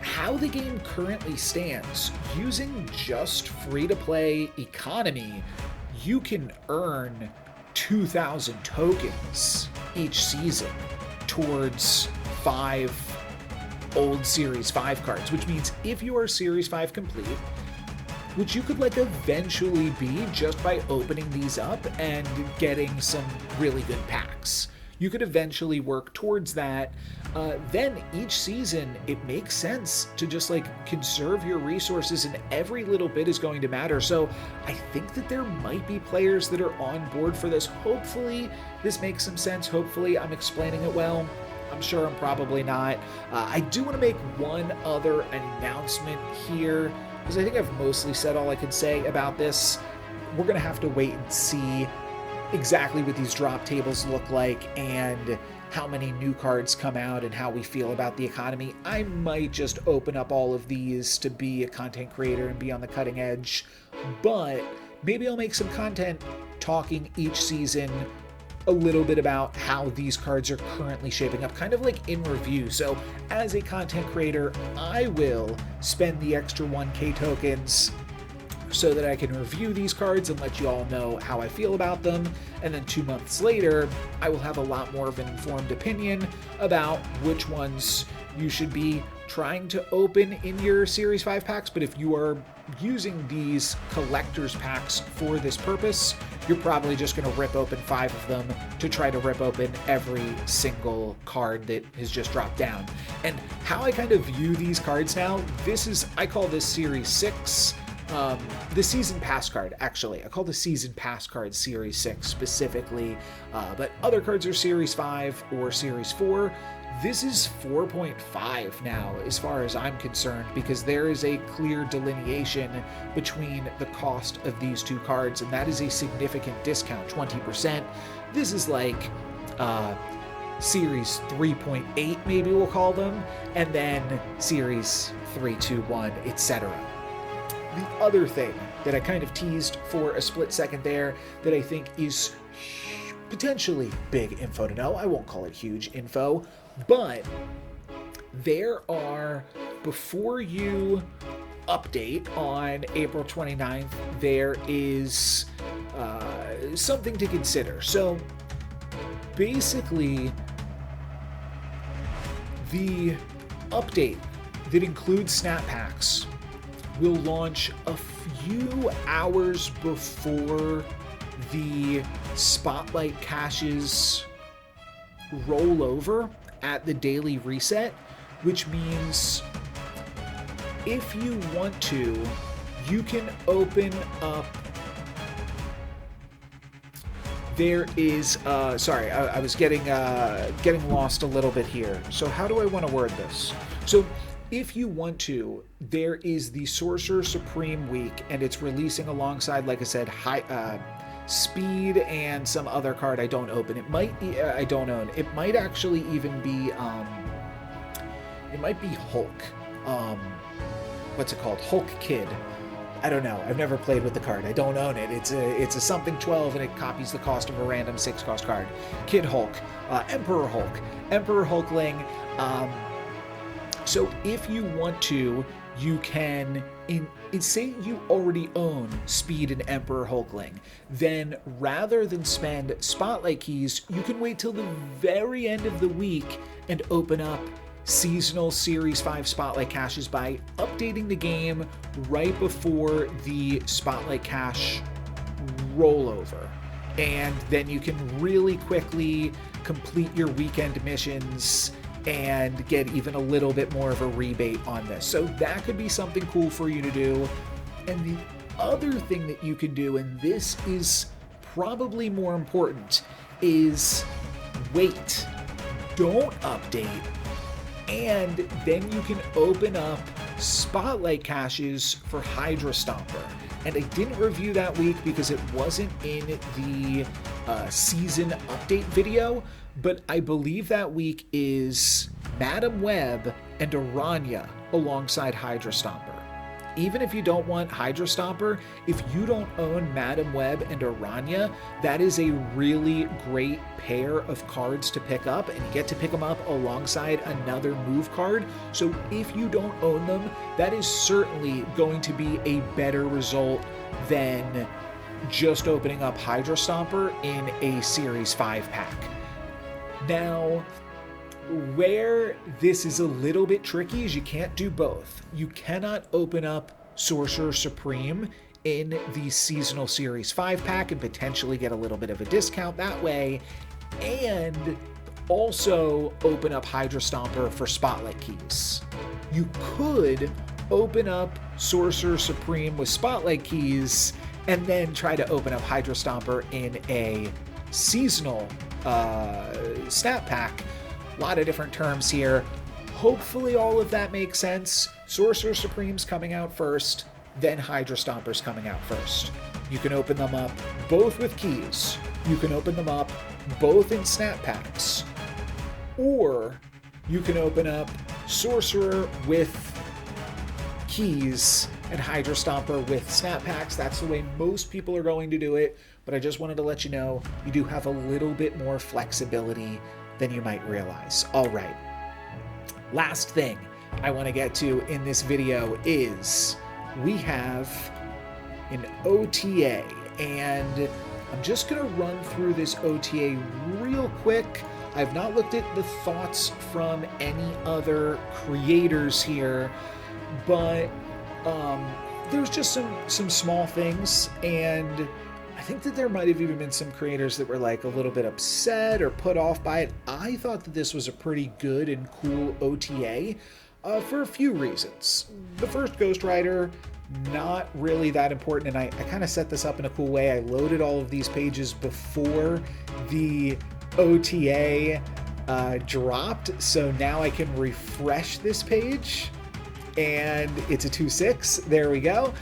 how the game currently stands, using just free-to-play economy, you can earn 2,000 tokens each season towards 5 old Series 5 cards, which means if you are Series 5 complete, which you could like eventually be just by opening these up and getting some really good packs, you could eventually work towards that. Then each season, it makes sense to just like conserve your resources, and every little bit is going to matter. So I think that there might be players that are on board for this. Hopefully this makes some sense. Hopefully I'm explaining it well. I'm sure I'm probably not. I do want to make one other announcement here, because I think I've mostly said all I can say about this. We're going to have to wait and see exactly what these drop tables look like and how many new cards come out and how we feel about the economy. I might just open up all of these to be a content creator and be on the cutting edge, but maybe I'll make some content talking each season a little bit about how these cards are currently shaping up, kind of like in review. So as a content creator, I will spend the extra 1K tokens so that I can review these cards and let you all know how I feel about them. And then 2 months later, I will have a lot more of an informed opinion about which ones you should be trying to open in your Series 5 packs. But if you are using these collector's packs for this purpose, you're probably just going to rip open 5 of them to try to rip open every single card that has just dropped down. And how I kind of view these cards now, I call this Series 6. The Season Pass card, actually. I call the Season Pass card Series 6 specifically, but other cards are Series 5 or Series 4. This is 4.5 now, as far as I'm concerned, because there is a clear delineation between the cost of these two cards, and that is a significant discount, 20%. This is like Series 3.8, maybe we'll call them, and then Series 3, 2, 1, etc. The other thing that I kind of teased for a split second there that I think is potentially big info to know, I won't call it huge info, but there are, before you update on April 29th, there is something to consider. So basically, the update that includes snap packs will launch a few hours before the Spotlight caches roll over at the daily reset, which means if you want to, you can open up. There is, sorry, I was getting lost a little bit here. So how do I want to word this? So if you want to, there is the Sorcerer Supreme week, and it's releasing alongside, like I said, Speed and some other card I don't open. It might I don't own. It might actually even be it might be Hulk. What's it called? Hulk Kid. I don't know. I've never played with the card. I don't own it. It's a something 12, and it copies the cost of a random 6-cost card. Kid Hulk, Emperor Hulkling. So if you want to, you can, say you already own Speed and Emperor Hulkling, then rather than spend Spotlight keys, you can wait till the very end of the week and open up seasonal Series 5 Spotlight caches by updating the game right before the Spotlight cache rollover. And then you can really quickly complete your weekend missions and get even a little bit more of a rebate on this. So that could be something cool for you to do. And the other thing that you can do, and this is probably more important, is wait. Don't update. And then you can open up spotlight caches for Hydra Stomper. And I didn't review that week because it wasn't in the season update video, but I believe that week is Madam Web and Aranya alongside Hydra Stomper. Even if you don't want Hydra Stomper, if you don't own Madam Web and Aranya, that is a really great pair of cards to pick up, and you get to pick them up alongside another move card. So if you don't own them, that is certainly going to be a better result than just opening up Hydra Stomper in a Series 5 pack. Now, where this is a little bit tricky is you can't do both. You cannot open up Sorcerer Supreme in the Seasonal Series 5 pack and potentially get a little bit of a discount that way, and also open up Hydra Stomper for Spotlight Keys. You could open up Sorcerer Supreme with Spotlight Keys and then try to open up Hydra Stomper in a Seasonal Snap Pack. A lot of different terms here. Hopefully all of that makes sense. Sorcerer Supreme's coming out first, then Hydra Stomper's coming out first. You can open them up both with keys. You can open them up both in snap packs. Or you can open up Sorcerer with keys and Hydra Stomper with snap packs. That's the way most people are going to do it, but I just wanted to let you know you do have a little bit more flexibility than you might realize. All right. Last thing I want to get to in this video is we have an OTA, and I'm just going to run through this OTA real quick. I've not looked at the thoughts from any other creators here, but there's just some small things, and I think that there might have even been some creators that were like a little bit upset or put off by it. I thought that this was a pretty good and cool OTA for a few reasons. The first, Ghost Rider, not really that important, and I kind of set this up in a cool way. I loaded all of these pages before the OTA dropped, so now I can refresh this page, and it's a 2/6. There we go.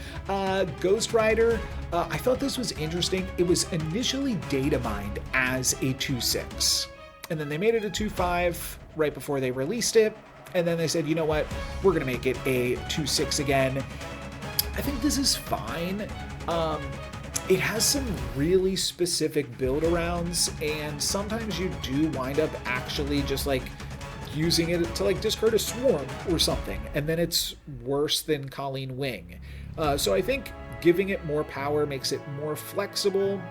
Ghost Rider, I thought this was interesting. It was initially data mined as a 2/6, and then they made it a 2/5 right before they released it, and then they said, you know what, we're going to make it a 2/6 again. I think this is fine. It has some really specific build arounds, and sometimes you do wind up actually just like using it to like discard a swarm or something, and then it's worse than Colleen Wing. So I think giving it more power makes it more flexible,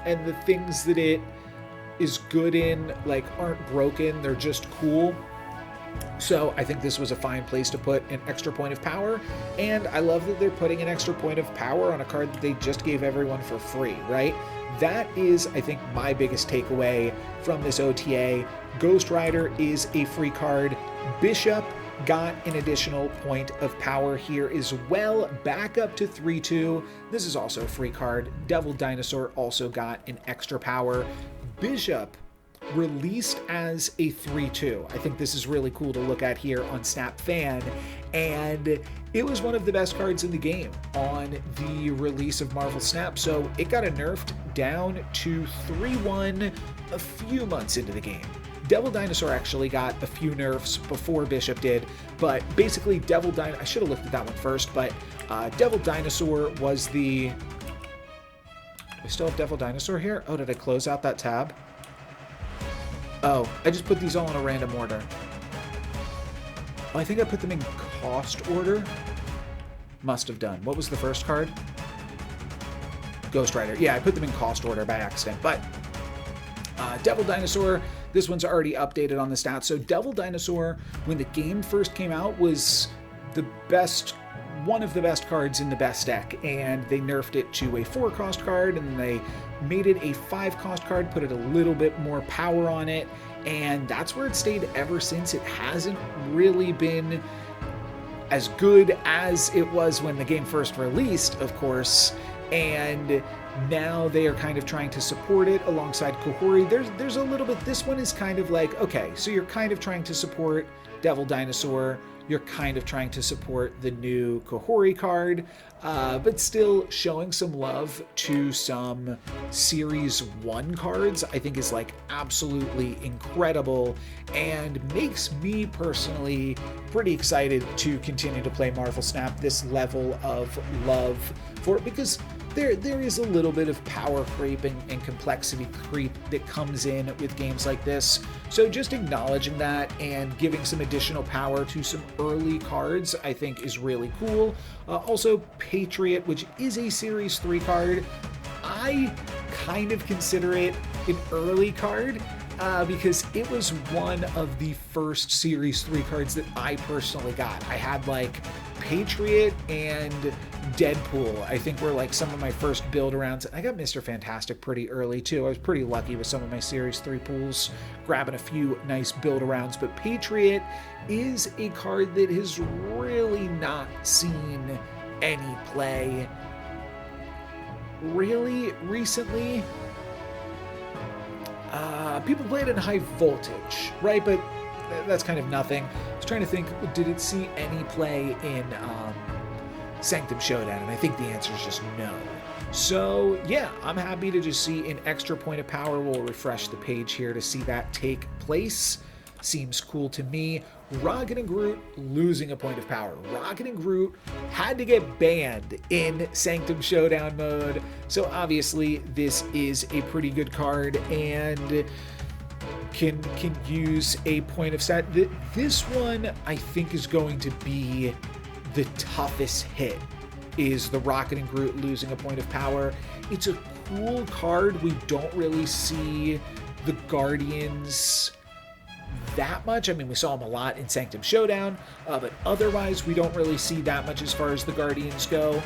and the things that it is good in like aren't broken, they're just cool. So I think this was a fine place to put an extra point of power, and I love that they're putting an extra point of power on a card that they just gave everyone for free, right? That is, I think, my biggest takeaway from this OTA. Ghost Rider is a free card. Bishop got an additional point of power here as well, back up to 3/2. This is also a free card. Devil Dinosaur also got an extra power. Bishop released as a 3/2. I think this is really cool to look at here on Snap Fan, and it was one of the best cards in the game on the release of Marvel Snap, so it got a nerfed down to 3/1 a few months into the game. Devil Dinosaur actually got a few nerfs before Bishop did, but basically Devil Dinosaur, I should have looked at that one first, but Devil Dinosaur was the... I still have Devil Dinosaur here? Oh, did I close out that tab? Oh, I just put these all in a random order. Oh, I think I put them in cost order. Must have done. What was the first card? Ghost Rider. Yeah, I put them in cost order by accident, but Devil Dinosaur, this one's already updated on the stats. So Devil Dinosaur, when the game first came out, was the best, one of the best cards in the best deck, and they nerfed it to a 4-cost card, and they made it a 5-cost card, put it a little bit more power on it, and that's where it stayed ever since. It hasn't really been as good as it was when the game first released, of course, and Now they are kind of trying to support it alongside Kahori. There's a little bit, this one is kind of like, okay, so you're kind of trying to support Devil Dinosaur, you're kind of trying to support the new Kahori card, but still showing some love to some Series 1 cards, I think is like absolutely incredible and makes me personally pretty excited to continue to play Marvel Snap, this level of love for it, because there is a little bit of power creep and complexity creep that comes in with games like this. So just acknowledging that and giving some additional power to some early cards, I think is really cool. Also, Patriot, which is a Series 3 card, I kind of consider it an early card because it was one of the first Series 3 cards that I personally got. I had like Patriot and Deadpool, I think, were like some of my first build arounds. I got Mr. Fantastic pretty early too. I was pretty lucky with some of my Series 3 pools, grabbing a few nice build arounds, but Patriot is a card that has really not seen any play really recently. People play it in High Voltage, right? But that's kind of nothing. I was trying to think, did it see any play in Sanctum Showdown? And I think the answer is just no. So yeah, I'm happy to just see an extra point of power. We'll refresh the page here to see that take place. Seems cool to me. Rocket and Groot losing a point of power. Rocket and Groot had to get banned in Sanctum Showdown mode. So obviously this is a pretty good card and can use a point of stat. This one I think is going to be the toughest hit, is the Rocket and Groot losing a point of power. It's a cool card. We don't really see the Guardians that much. I mean, we saw them a lot in Sanctum Showdown, but otherwise we don't really see that much as far as the Guardians go.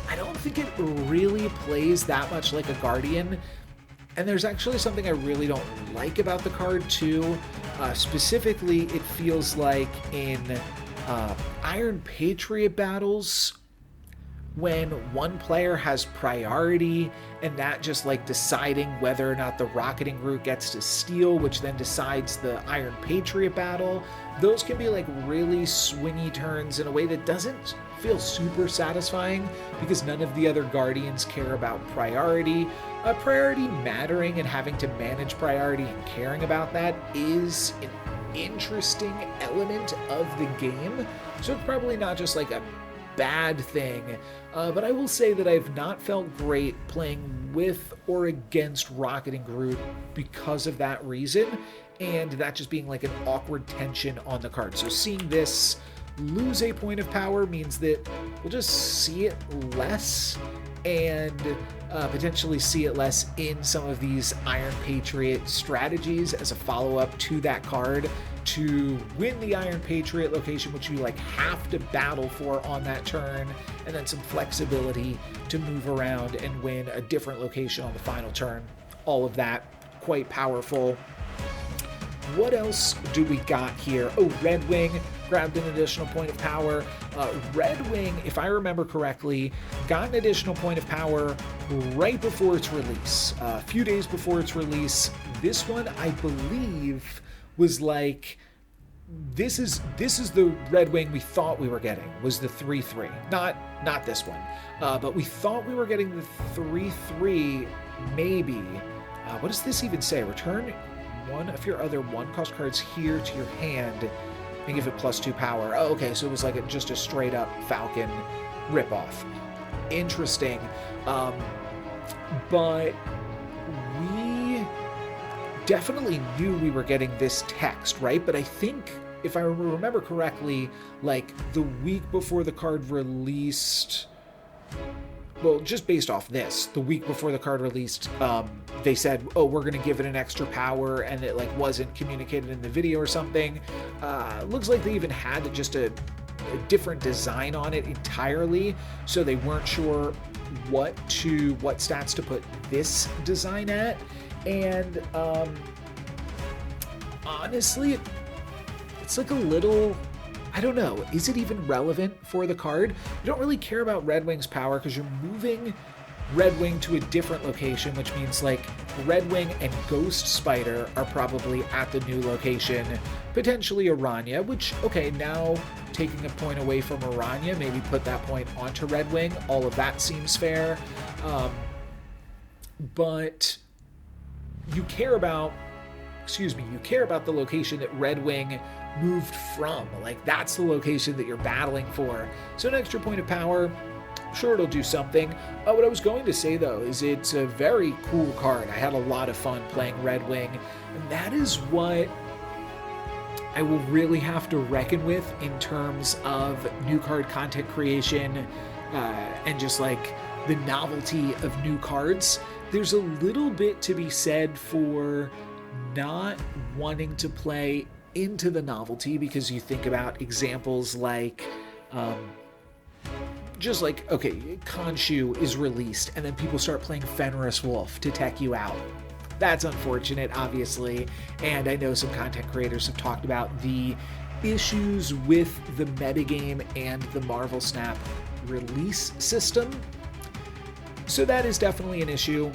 I don't think it really plays that much like a Guardian, and there's actually something I really don't like about the card too. Specifically, it feels like in Iron Patriot battles, when one player has priority and that just like deciding whether or not the Rocket and Groot gets to steal, which then decides the Iron Patriot battle, those can be like really swingy turns in a way that doesn't feel super satisfying because none of the other Guardians care about priority. Priority mattering and having to manage priority and caring about that is an interesting element of the game. So it's probably not just like a bad thing, but I will say that I've not felt great playing with or against Rocket and Groot because of that reason, and that just being like an awkward tension on the card. So seeing this lose a point of power means that we'll just see it less and potentially see it less in some of these Iron Patriot strategies as a follow-up to that card to win the Iron Patriot location, which you like have to battle for on that turn, and then some flexibility to move around and win a different location on the final turn. All of that quite powerful. What else do we got here? Oh, Red Wing grabbed an additional point of power. Red Wing, if I remember correctly, got an additional point of power right before its release. A few days before its release. This one, I believe, was like, this is the Red Wing we thought we were getting, was the 3/3. Not this one. But we thought we were getting the 3/3, maybe. What does this even say? Return one of your other one-cost cards here to your hand and give it +2 power. Oh, okay, so it was like just a straight-up Falcon ripoff. Interesting. But we definitely knew we were getting this text, right? But I think, if I remember correctly, like the week before the card released, well, just based off this, the week before the card released, they said, oh, we're going to give it an extra power, and it like wasn't communicated in the video or something. Looks like they even had just a different design on it entirely, so they weren't sure what stats to put this design at. And honestly, it's like a little, I don't know, is it even relevant for the card? You don't really care about Red Wing's power because you're moving Red Wing to a different location, which means like Red Wing and Ghost Spider are probably at the new location. Potentially Aranya, which, okay, now taking a point away from Aranya, maybe put that point onto Red Wing. All of that seems fair. But you care about the location that Red Wing moved from. Like, that's the location that you're battling for. So an extra point of power, sure, it'll do something. What I was going to say, though, is it's a very cool card. I had a lot of fun playing Red Wing, and that is what I will really have to reckon with in terms of new card content creation and just like the novelty of new cards. There's a little bit to be said for not wanting to play into the novelty, because you think about examples like just like, okay, Khonshu is released and then people start playing Fenris Wolf to tech you out. That's unfortunate, obviously, and I know some content creators have talked about the issues with the metagame and the Marvel Snap release system. So that is definitely an issue.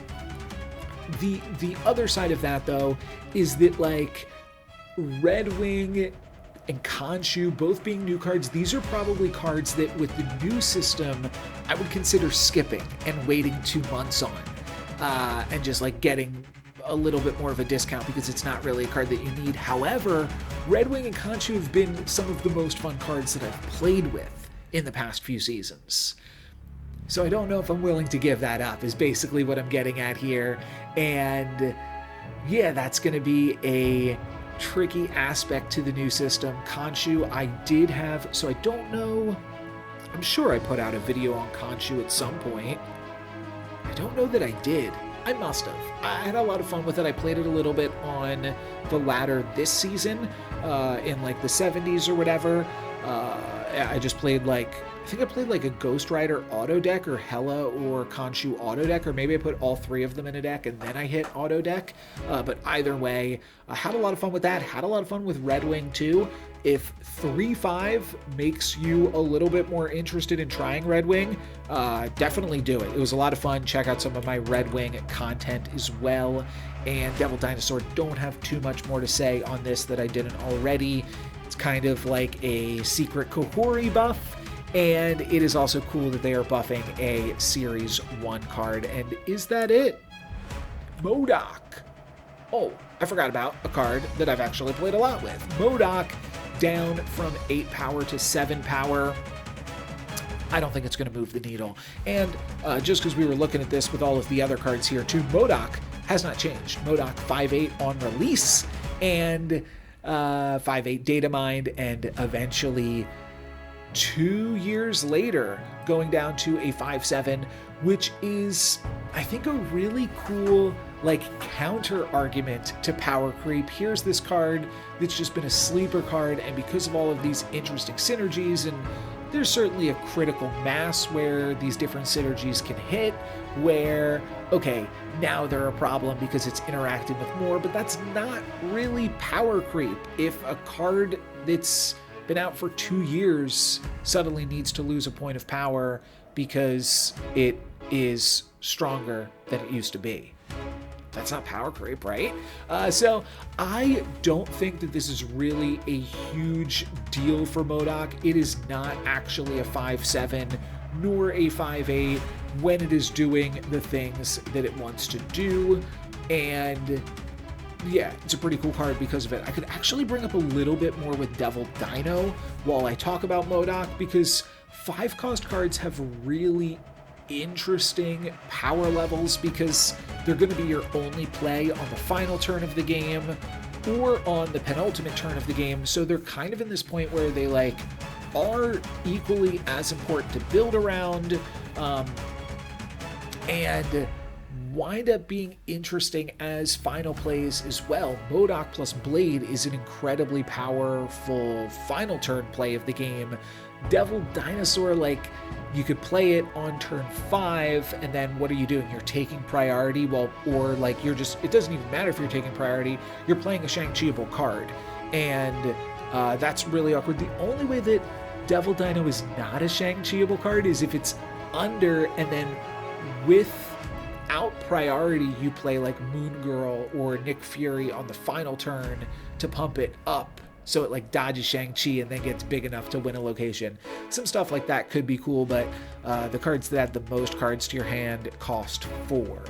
The other side of that, though, is that like Red Wing and Khonshu both being new cards, these are probably cards that with the new system I would consider skipping and waiting 2 months on, and just like getting a little bit more of a discount because it's not really a card that you need. However, Red Wing and Khonshu have been some of the most fun cards that I've played with in the past few seasons. So I don't know if I'm willing to give that up, is basically what I'm getting at here. And yeah, that's going to be a tricky aspect to the new system. Khonshu, I did have, so I don't know, I'm sure I put out a video on Khonshu at some point. I don't know that I did. I must have. I had a lot of fun with it. I played it a little bit on the ladder this season, in like the 70s or whatever. I just played like, I think I played like a Ghost Rider auto deck or Hela or Khonshu auto deck, or maybe I put all three of them in a deck and then I hit auto deck. But either way, I had a lot of fun with that. Had a lot of fun with Red Wing too. If 3-5 makes you a little bit more interested in trying Red Wing, definitely do it. It was a lot of fun. Check out some of my Red Wing content as well. And Devil Dinosaur, don't have too much more to say on this that I didn't already. It's kind of like a secret Kohori buff. And it is also cool that they are buffing a Series 1 card. And is that it? MODOK. Oh, I forgot about a card that I've actually played a lot with. MODOK down from 8 power to 7 power. I don't think it's going to move the needle. And just because we were looking at this with all of the other cards here too, MODOK has not changed. MODOK 5-8 on release and 5-8 data mined, and eventually 2 years later going down to a 5-7, which is, I think, a really cool like counter argument to power creep. Here's this card that's just been a sleeper card, and because of all of these interesting synergies, and there's certainly a critical mass where these different synergies can hit, where, okay, now they're a problem because it's interacting with more, but that's not really power creep. If a card that's been out for 2 years suddenly needs to lose a point of power because it is stronger than it used to be, that's not power creep, right? So I don't think that this is really a huge deal for MODOK. It is not actually a 5-7 nor a 5-8 when it is doing the things that it wants to do. And yeah, it's a pretty cool card because of it. I could actually bring up a little bit more with Devil Dino while I talk about MODOK, because 5-cost cards have really interesting power levels because they're going to be your only play on the final turn of the game or on the penultimate turn of the game. So they're kind of in this point where they like are equally as important to build around, and wind up being interesting as final plays as well. MODOK plus Blade is an incredibly powerful final turn play of the game. Devil Dinosaur, like, you could play it on turn 5, and then what are you doing? You're taking priority, well, or like you're just, it doesn't even matter if you're taking priority, you're playing a Shang-Chi-able card, and that's really awkward. The only way that Devil Dino is not a Shang-Chi-able card is if it's under, and then without priority, you play like Moon Girl or Nick Fury on the final turn to pump it up so it like dodges Shang-Chi and then gets big enough to win a location. Some stuff like that could be cool, but the cards that add the most cards to your hand cost 4.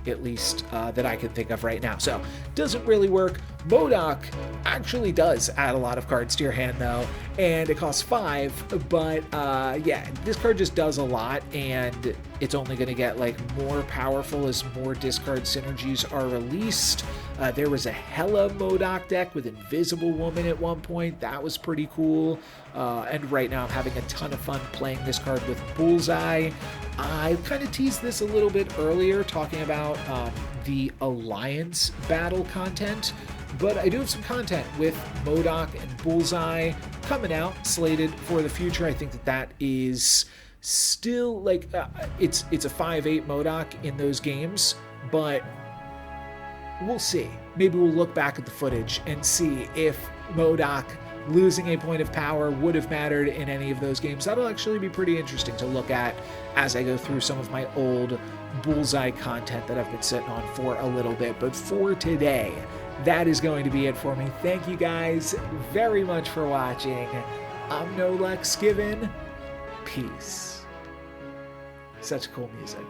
At least that I can think of right now. So doesn't really work. MODOK actually does add a lot of cards to your hand though, and it costs 5, but yeah, this card just does a lot, and it's only going to get like more powerful as more discard synergies are released. There was a Hela MODOK deck with Invisible Woman at one point. That was pretty cool. And right now I'm having a ton of fun playing this card with Bullseye. I kind of teased this a little bit earlier, talking about the Alliance battle content, but I do have some content with MODOK and Bullseye coming out, slated for the future. I think that is still like, it's a 5/8 MODOK in those games, but we'll see. Maybe we'll look back at the footage and see if MODOK losing a point of power would have mattered in any of those games. That'll actually be pretty interesting to look at as I go through some of my old Bullseye content that I've been sitting on for a little bit. But for today, that is going to be it for me. Thank you guys very much for watching. I'm NoLucksGiven. Peace. Such cool music.